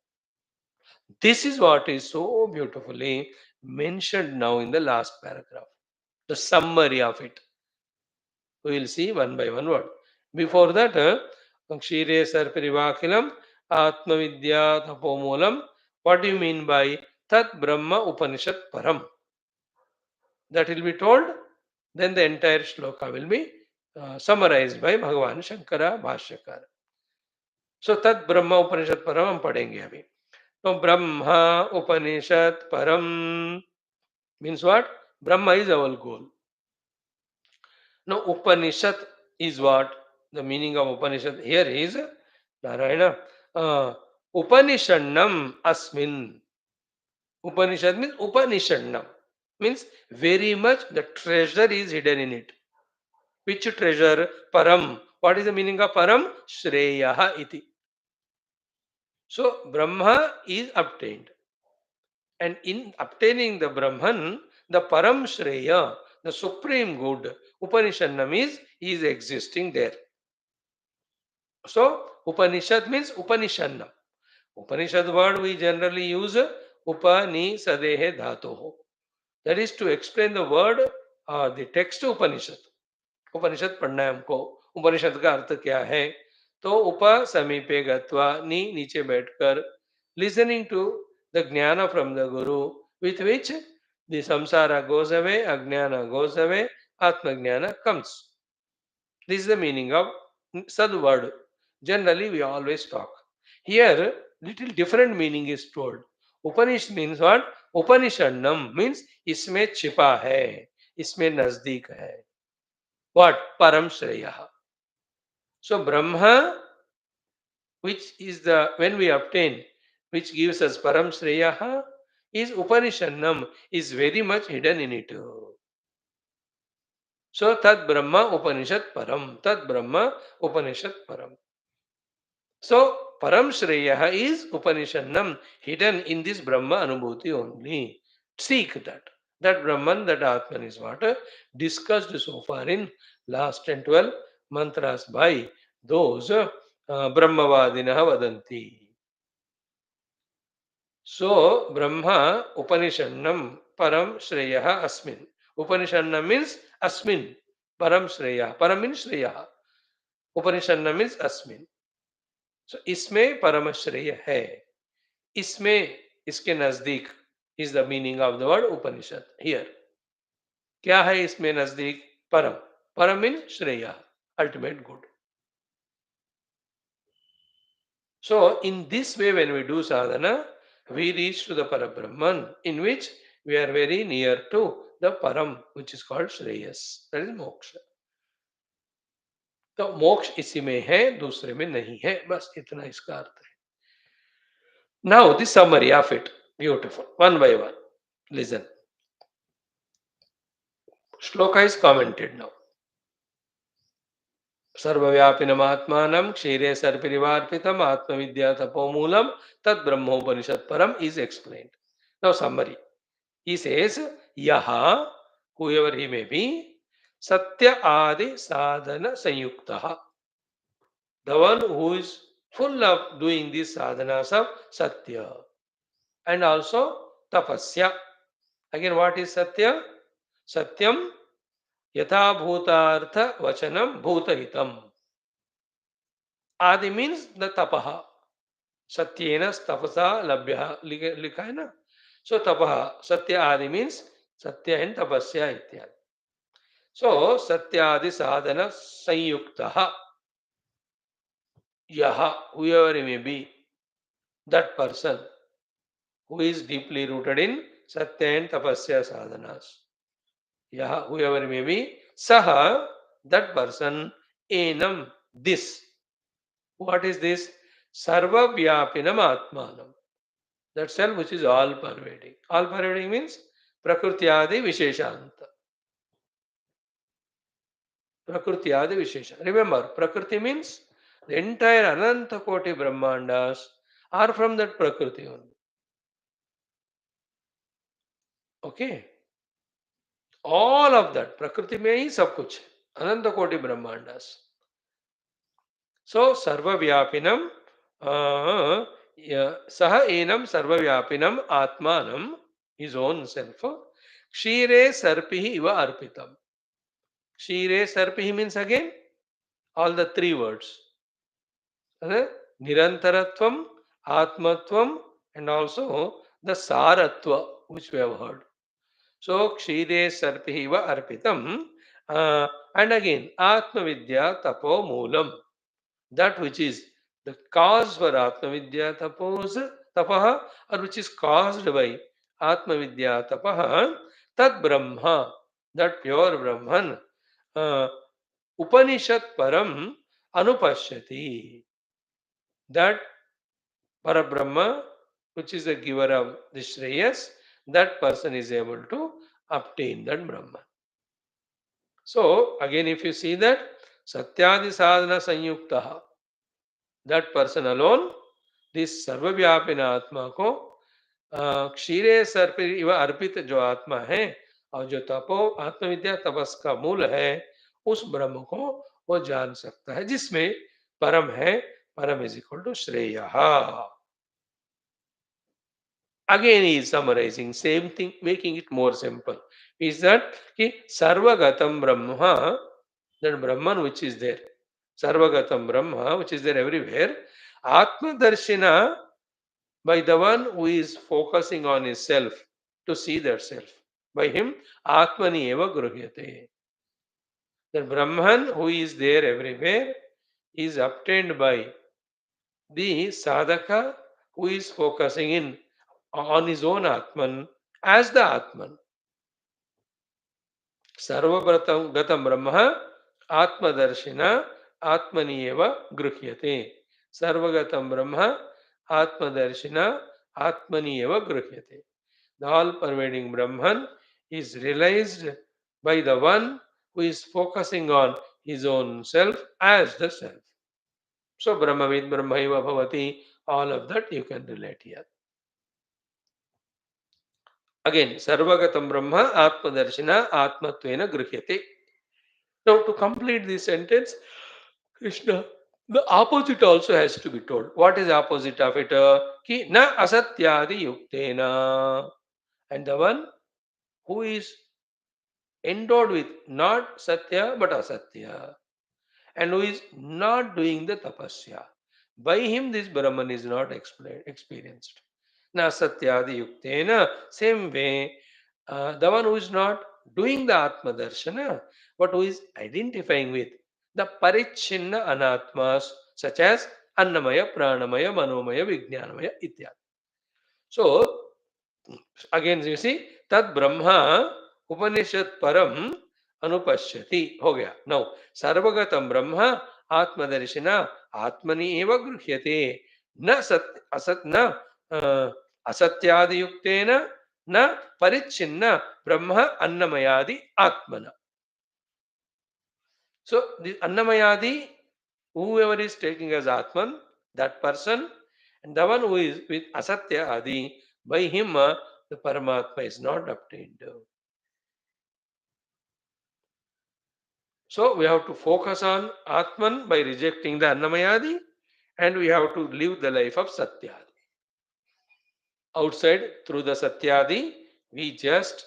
Speaker 1: This is what is so beautifully mentioned now in the last paragraph, the summary of it. We will see one by one word. Before that, Kshire Sarparivakilam, Atma Vidya Tapomulam. What do you mean by Tat Brahma Upanishad Param? That will be told, then the entire shloka will be summarized by Bhagavan Shankara Bhashyakara. So Tat Brahma Upanishad Param हम पढ़ेंगे अभी. So Brahma Upanishad Param means what? Brahma is our goal. Now Upanishad is what? The meaning of Upanishad here is Narayana. Upanishadnam Asmin. Upanishad means Upanishadnam. Means very much the treasure is hidden in it. Which treasure? Param. What is the meaning of Param? Shreyaha iti. So Brahma is obtained. And in obtaining the Brahman, the Param Shreya, the supreme good, Upanishadnam is existing there. So Upanishad means Upanishadnam. Upanishad word we generally use Upanisadehe dhatoho. That is to explain the word the text Upanishad, Upanishad पढ़ना है हमको। उपनिषद का अर्थ क्या है? तो उप समीपे गत्वा, नीचे बैठकर, लिसनिंग टू द ज्ञान from the Guru, with which the संसार गोज अवे, अज्ञान गोज अवे, आत्मज्ञान comes. This is the meaning of sad word. Generally, we always talk. Here, little different meaning is told. Upanishad means what? Upanishadnam means इसमें छिपा है, इसमें नजदीक है. What? Param Shreya. So Brahma, which is the when we obtain, which gives us Param Shreya, is Upanishadnam, is very much hidden in it. So Tad Brahma Upanishad Param. Tad Brahma Upanishad Param. So, Param Shreya is Upanishadnam, hidden in this Brahma Anubhuti only. Seek that. That Brahman, that Atman is what discussed so far in last 10, 12 mantras by those Brahmavadinah Vadanti. So, Brahma Upanishadnam Param Shreya Asmin. Upanishadnam means Asmin. Param Shreya. Param means Shreya. Upanishadnam means Asmin. So, इसमें परम श्रेय है, इसमें, इसके नजदीक is the meaning of the word Upanishad here. क्या है इसमें नजदीक? परम. परम मीन श्रेय, ultimate good. So in this way, when we do sadhana, we reach to the Parabrahman, in which we are very near to the Param, which is called Shreyas. That is moksha. तो मोक्ष इसी में है, दूसरे में नहीं है, बस इतना इसका अर्थ है. Now the summary of it, beautiful, one by one. Listen. Shloka is commented now. सर्वव्यापिनमात्मानं क्षीरे सर्पिरिवार्पितम् आत्मविद्या तपोमूलम तद ब्रह्मोपनिषद param is explained. Now summary. He says, Yaha, whoever he may be, Satya Adi Sadhana Sanyuktaha. The one who is full of doing these sadhanas of Satya. And also Tapasya. Again, what is Satya? Satyam Yatha Bhutartha Vachanam Bhutahitam. Adi means the tapaha. Satyena tapasa labhya लिखा है ना. So tapaha, satya adi means satya and tapasya ityadi. So satyadi sadhana sanyuktaha. Yaha, whoever he may be, that person who is deeply rooted in satya and tapasya sadhanas. Yaha, whoever he may be, saha, that person, enam, this. What is this? Sarva vyapinam atmanam. That self which is all pervading. All pervading means Prakriti Adi Visheshanta. Prakriti Adi Vishesha. Remember, Prakriti means the entire Ananta Koti Brahmandas are from that Prakriti only. Okay? All of that. Prakriti mein hi sab kuch hai. Ananta Koti Brahmandas. So, Sarva Vyapinam Saha Enam Sarva Vyapinam Atmanam, his own self, Kshire Sarpihi Iva Arpitam. Kshire Sarpihi means again all the three words. Nirantaratvam, Atmatvam, and also the Saratva, which we have heard. So, Kshire Sarpihi Iva Arpitam. And again, Atmavidya Tapo Moolam. That which is the cause for Atmavidya tapaha, or which is caused by Atmavidya tapaha, Tad Brahma, that pure Brahman, Upanishad Param Anupashyati. That Parabrahma, which is the giver of the Shreyas, that person is able to obtain that Brahman. So, again, if you see that, Satyadi Sadhana Sanyuktaha, that person alone, this सर्वव्यापिना आत्मा को क्षीरे सर्प इव अर्पित जो आत्मा है और जो तपो आत्मविद्या तपस का मूल है, उस ब्रह्म को वो जान सकता है, जिसमें परम है. परम इज इक्वल टू श्रेय. Again, he is summarizing same thing, making it more simple. Is that Sarvagatam Brahma, that Brahman which is there, Sarvagatam Brahma, which is there everywhere, Atma Darshina, by the one who is focusing on his self to see that self. By him, Atmani eva gruhyate. The Brahman who is there everywhere is obtained by the sadhaka who is focusing in on his own Atman as the Atman. Sarvagatam Gatam Brahma Atmadarshina Atmani eva gruhyate. Sarvagatam Brahma Atmadarshina Atmani eva gruhyate. The all-pervading Brahman is realized by the one who is focusing on his own self as the self. So Brahmavid Brahmaiva Bhavati, all of that you can relate here. Again, Sarvagatam Brahma Atmadarshina Atmatvena Gruhyate. Now to complete this sentence, Krishna, the opposite also has to be told. What is the opposite of it? Ki na asatyadi yuktena. And the one who is endowed with not satya but asatya, and who is not doing the tapasya. By him, this Brahman is not experienced. Na satyadi yuktena, same way, the one who is not doing the Atma Darshana, but who is identifying with the Parichinna Anatmas, such as Annamaya, Pranamaya, Manomaya, Vijnanamaya, ityadi. So, again you see tad brahma उपनिषद परम अनुपश्यति हो गया. नौ सर्वगतम ब्रह्म आत्मदर्शिना आत्मनि एव गृह्यते न सत्य असत न असत्यादियुक्तेन न परिच्छिन्न ब्रह्म अन्नमयादि आत्मना. So the Annamayadi, whoever is taking as Atman, that person, and the one who is with Asatya Adi, by him the Paramatma is not obtained. So we have to focus on Atman by rejecting the Annamayadi, and we have to live the life of Satyadi. Outside, through the Satyadi, we just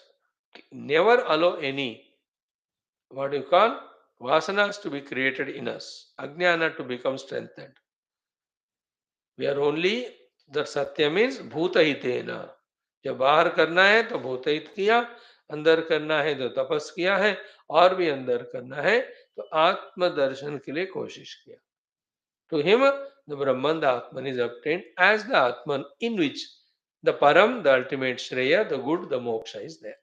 Speaker 1: never allow any, what you call, vasanas to be created in us, Ajnana to become strengthened. We are only, that सत्य means भूतहितेन. जब बाहर करना है तो भूतहित किया, अंदर करना है तो तपस किया है, और भी अंदर करना है तो आत्म दर्शन के लिए कोशिश किया. To him, the Brahman, the Atman is obtained as the Atman in which the Param, the ultimate Shreya, the good, the Moksha is there.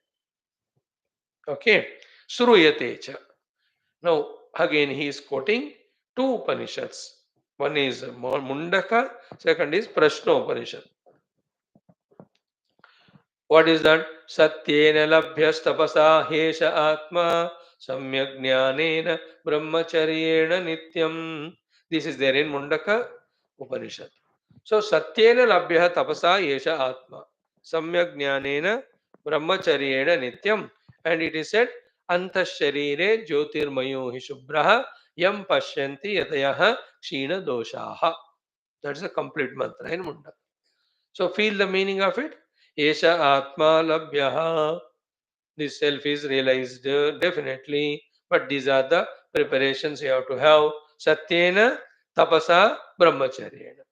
Speaker 1: Okay. Suruyate cha. Now, again, he is quoting two Upanishads. One is Mundaka, second is Prashno Upanishad. What is that? Satyena labhyastapasa hesha atma samyak jnanena brahmacharyena nityam. This is there in Mundaka Upanishad. So, Satyena labhya tapasa hesha atma samyak jnanena brahmacharyena nityam. And it is said, Antasharire jyotirmayo hi shubhraha yam pashyanti yatayaha kshina doshaha. That's a complete mantra in Mundaka. So feel the meaning of it. Esha Atma Labhyaha. This self is realized definitely. But these are the preparations you have to have. Satyena Tapasa Brahmacharyena.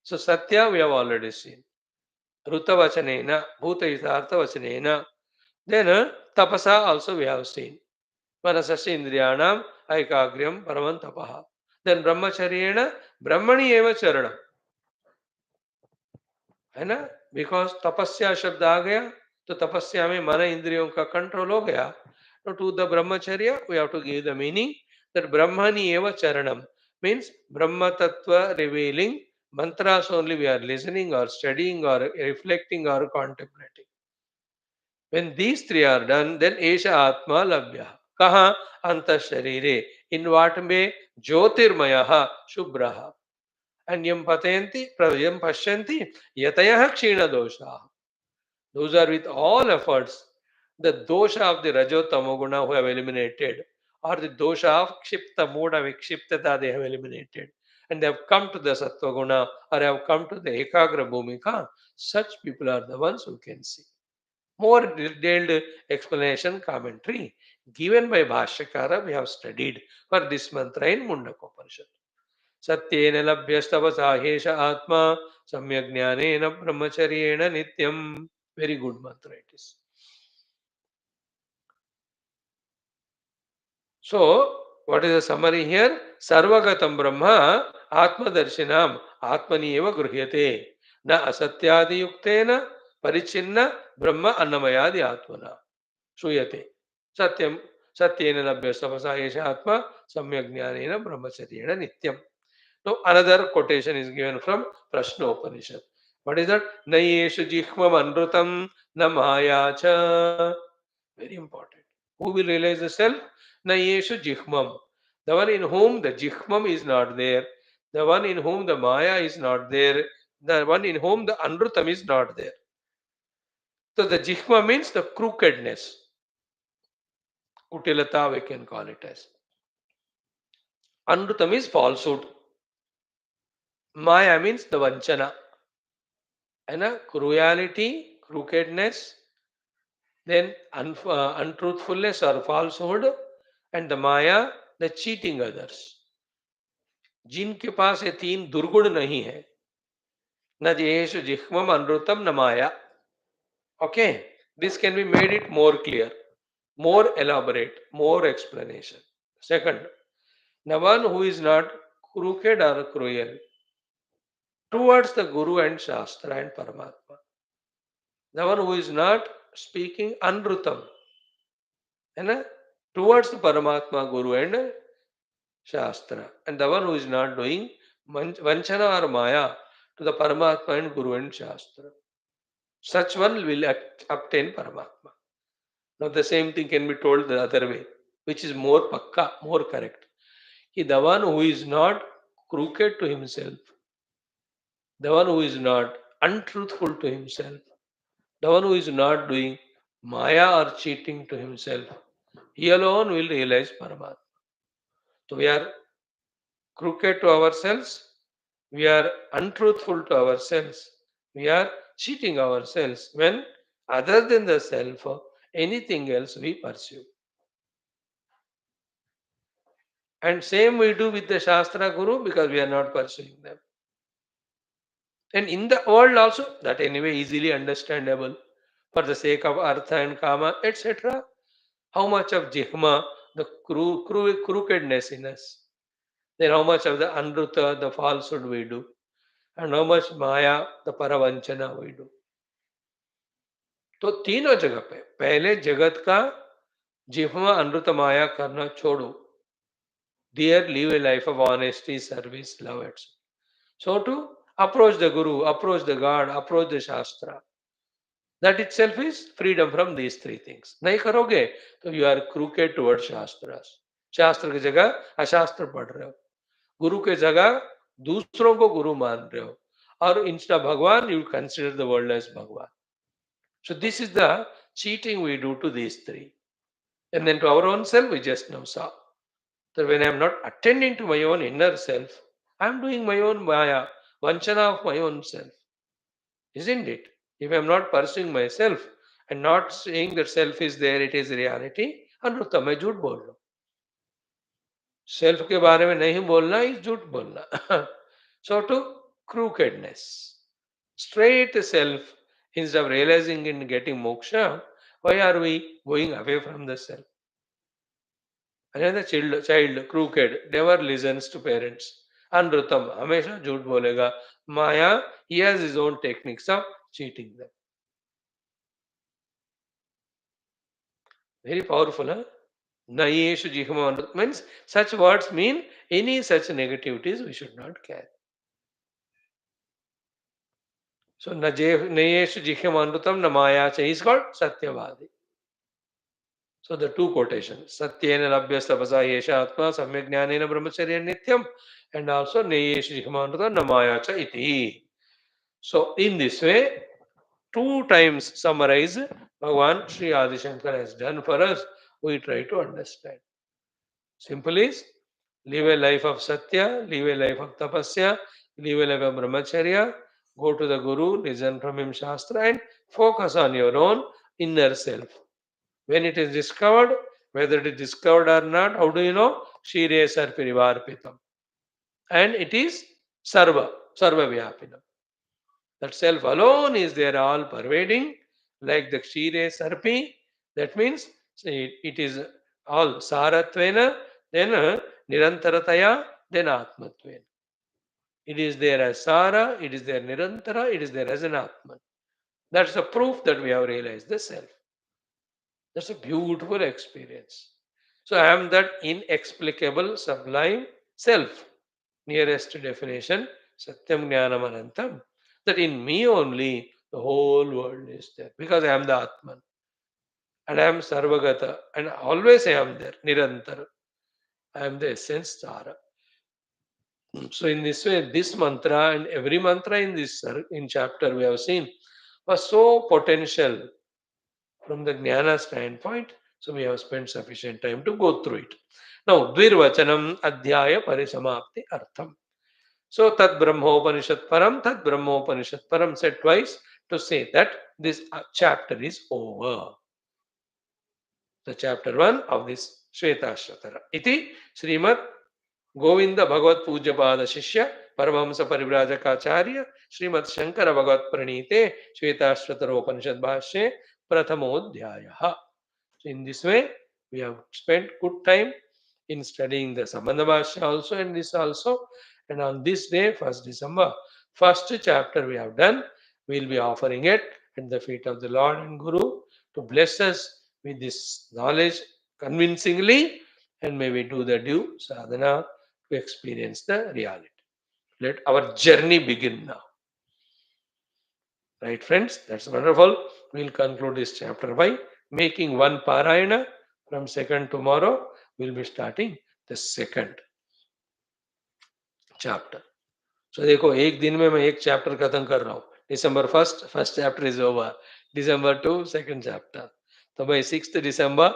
Speaker 1: So Satya we have already seen. Rutavachanena, Bhutayitartha Vachanena. Then Tapasa also we have seen. Manasasya Indriyanam Aikagryam Paraman Tapaha. Then Brahmacharyena Brahmani Eva Charanam. है ना. Because तपस्या शब्द आ गया तो तपस्या में मन इंद्रियों का कंट्रोल हो गया. तो to the brahmacharya we have to give the meaning that ब्रह्मणि एव चरणम मीन्स ब्रह्म तत्व revealing mantras only we are listening or studying or reflecting or contemplating. When these three are done, then esha atma labhya. Kaha? Anta sharire. In what way? Jyotirmayaha shubhraha. And yam patyanti pravyam pashyanti yatayah kshina dosha. Those are with all efforts. The dosha of the rajo tamoguna who have eliminated, or the dosha of kshipta mood of vikshiptata they have eliminated. and they have come to the Sattva Guna or have come to the Ekagra Bhumika, such people are the ones who can see. More detailed explanation commentary given by Bhashyakara we have studied for this mantra in Mundaka Upanishad. Satyena labhyastava hesha atma samyak jnanena brahmacharyena nityam. Very good mantra it is. So, what is the summary here? Sarvagatam Brahma Atmadarshinam Atmani eva gruhyate na asatyadi yuktena parichinna Brahma annamayadi atmana Shruyate. Satyam Satyena labhyastapasa esha atma samyak jnanena brahmacharyena nityam. Now, another quotation is given from Prashna Upanishad. What is that? Nayeshu jihmam anrutam na maya cha. Very important. Who will realize the self? Nayeshu jihmam. The one in whom the jihmam is not there. The one in whom the maya is not there. The one in whom the anrutam is not there. So the jihma means the crookedness. Kutilata we can call it as. Anrutam is falsehood. Maya means the vanchana. And a cruelty, crookedness, then untruthfulness or falsehood, and the maya, the cheating others. जिनके पास ये तीन दुर्गुण नहीं है, न जेषु जिह्मम अनृतम न माया. Okay, this can be made it more clear, more elaborate, more explanation. Second, the one who is not crooked or cruel towards the Guru and Shastra and Paramatma. The one who is not speaking anrutam, and towards the Paramatma, Guru and Shastra. And the one who is not doing Vanchana or Maya to the Paramatma and Guru and Shastra. Such one will obtain Paramatma. Now the same thing can be told the other way, which is more pakka, more correct. The one who is not crooked to himself, the one who is not untruthful to himself, the one who is not doing Maya or cheating to himself, he alone will realize Paramatma. So we are crooked to ourselves, we are untruthful to ourselves, we are cheating ourselves when other than the self, anything else we pursue. And same we do with the Shastra Guru because we are not pursuing them. And in the world also, that anyway easily understandable for the sake of Artha and Kama, etc. How much of Jihma, the crookedness in us, then how much of the Anruta, the falsehood we do, and how much Maya, the Paravanchana we do. तो तीनों जगह पे पहले जगत का जिह्मा अनृत माया करना छोड़ो. There live a life of honesty, service, love, etc. So to approach the Guru, approach the God, approach the Shastra. That itself is freedom from these three things. नहीं करोगे तो you are crooked towards Shastras. शास्त्र की जगह अशास्त्र पढ़ रहे हो, गुरु के जगह दूसरों को गुरु मान रहे हो, और instead of Bhagwan you consider the world as Bhagwan. So this is the cheating we do to these three. And then to our own self we just now saw that when I am not attending to my own inner self, I am doing my own maya, vanchana of my own self. Isn't it? If I am not pursuing myself and not saying that self is there, it is reality, अनुत्तम मैं झूठ बोल रहा हूँ. Self के बारे में नहीं बोलना is झूठ बोलना. So to crookedness, straight self, instead of realizing and getting moksha, why are we going away from the self? Another child crooked, never listens to parents. Anrutam, हमेशा झूठ बोलेगा. Maya, he has his own techniques of cheating them. Very powerful, huh? Nayeshu jihama means such words mean any such negativities we should not carry. So nayeshu jihama anrutam namayacha is called satyavadi. So the two quotations, satyena labhyastapasa yesha atma samyak jnanena brahmacharya nityam, and also nayeshu jihama anrutam namayacha iti. So in this way, two times summarize Bhagavan Sri Adi Shankara has done for us. We try to understand. Simple is Live a life of satya, live a life of tapasya, live a life of brahmacharya, go to the Guru, listen from him Shastra, and focus on your own inner self. When it is discovered, whether it is discovered or not, how do you know? Shire Sarpirivarpitam. And it is Sarva Vyapinam. That self alone is there, all pervading, like the Kshire Sarpi. That means it is all Saratvena, then Nirantarataya, then Atmatvena. It is there as Sara, it is there Nirantara, it is there as an Atman. That's the proof that we have realized the self. That's a beautiful experience. So I am that inexplicable, sublime self. Nearest definition, Satyam Jnanam Anantam. That in me only the whole world is there. Because I am the Atman. And I am Sarvagata. And always I am there. Nirantara. I am the essence Tara. So in this way, this mantra and every mantra in this in chapter we have seen was so potential from the Jnana standpoint. So we have spent sufficient time to go through it. Now, Dvirvachanam Adhyaya Parisamapti Artham. So Tat Brahmopanishad Param, Tat Brahmopanishad Param said twice to say that this chapter is over. The chapter 1 of this Shwethshwathara. Iti Srimad Govinda Bhagavat Pujapada Shishya Paramahamsa Parivrajakaacharya Srimad Shankara Bhagavat Pranite Shwethshwathara Upanishad Bhashye Prathamodhyayaha. So in this way, we have spent good time in studying the Sambandha Bhashya also and this also. And on this day, 1st December, first chapter we have done. We will be offering it at the feet of the Lord and Guru to bless us with this knowledge convincingly, and may we do the due sadhana to experience the reality. Let our journey begin now. Right, friends? That's wonderful. We'll conclude this chapter by making one parayana. From second tomorrow, we'll be starting the second chapter. So देखो एक दिन में मैं एक chapter खत्म कर रहा हूँ. December 1st, first chapter is over. December 2, second chapter. तो भाई 6th December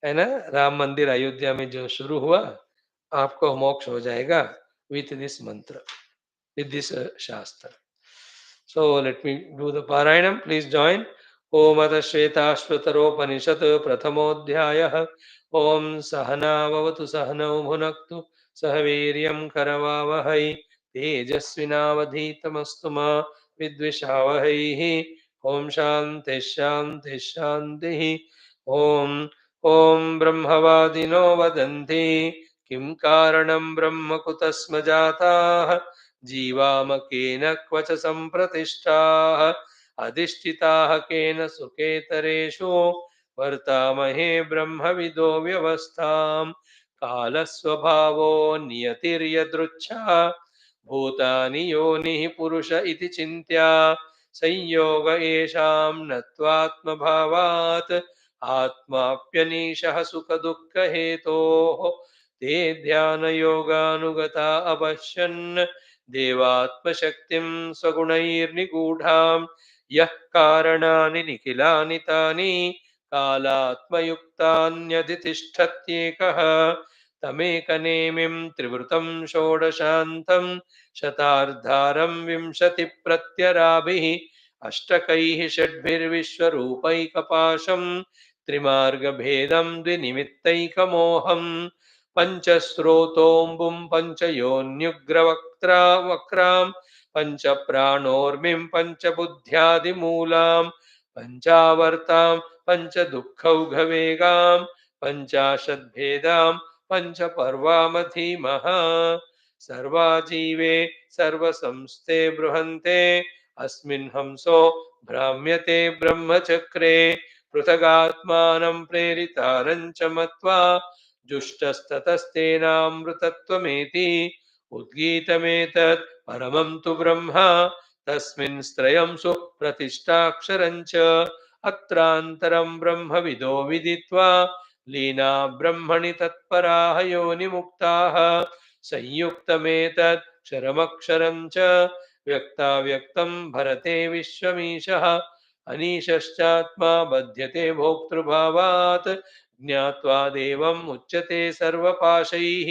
Speaker 1: है ना, राम मंदिर अयोध्या में जो शुरू हुआ, आपको मोक्ष हो जाएगा with this mantra, with this shastra. So let me do the Parayanam. Please join. Om Atha Shwethashvatharopanishad Prathamodhyayah. Om Sahana Vavatu Sahanau Bhunaktu Sahaviryam Karavavahai Tejasvinavadhitamastu Ma Vidvishavahai. Om Shanti Shanti Shanti. Om Om Brahmavadino Vadanti Kim Karanam Brahma Kutasma Jataah जीवामकेन Kavach सम्प्रतिष्ठाः अधिष्ठिताः केन सुखेतरेषु वर्तामहे ब्रह्मविदो व्यवस्थाम् कालस्वभावो नियतिर्यदृच्छा भूतानि योनिः पुरुष इति चिन्त्या संयोग एषां नत्वात्मभावात् आत्माप्यनीशः सुखदुःखहेतोः ते ध्यानयोगानुगता अपश्यन् देवात्मशक्तिं स्वगुणैर्निगूढां यः कारणानि निखिलानि तानि कालात्मयुक्तान्यधितिष्ठत्येकः तमेकनेमिं त्रिवृतं षोडशान्तं शतार्धारं विंशतिप्रत्यराभिः अष्टकैः षड्भिर्विश्वरूपैकपाशं त्रिमार्गभेदं द्विनिमित्तैकमोहम् पञ्चस्रोतोऽम्बुं पञ्चयोन्युग्रवक्त्रा वक्रां पञ्चप्राणोर्मिं पञ्चबुद्ध्यादिमूलां पञ्चावर्तां पञ्चदुःखौघवेगां पञ्चाशद्भेदां पञ्चपर्वामधीमः सर्वाजीवे सर्वसंस्थे बृहन्ते अस्मिन् हंसो भ्राम्यते ब्रह्मचक्रे पृथगात्मानं प्रेरितारं च मत्वा जुष्टस्ततस्तेनामृतत्वमेति उद्गीतमेतत् परमं तु ब्रह्म तस्मिन् स्त्रयं सुप्रतिष्ठाक्षरं च अत्रान्तरं ब्रह्मविदो विदित्वा लीना ब्रह्मणि तत्पराः योनिमुक्ताः संयुक्तमेतत् क्षरमक्षरं च व्यक्ताव्यक्तं भरते विश्वमीशः अनीशश्चात्मा बध्यते भोक्तृभावात् ज्ञात्वा देवम् उच्यते सर्वपाशैः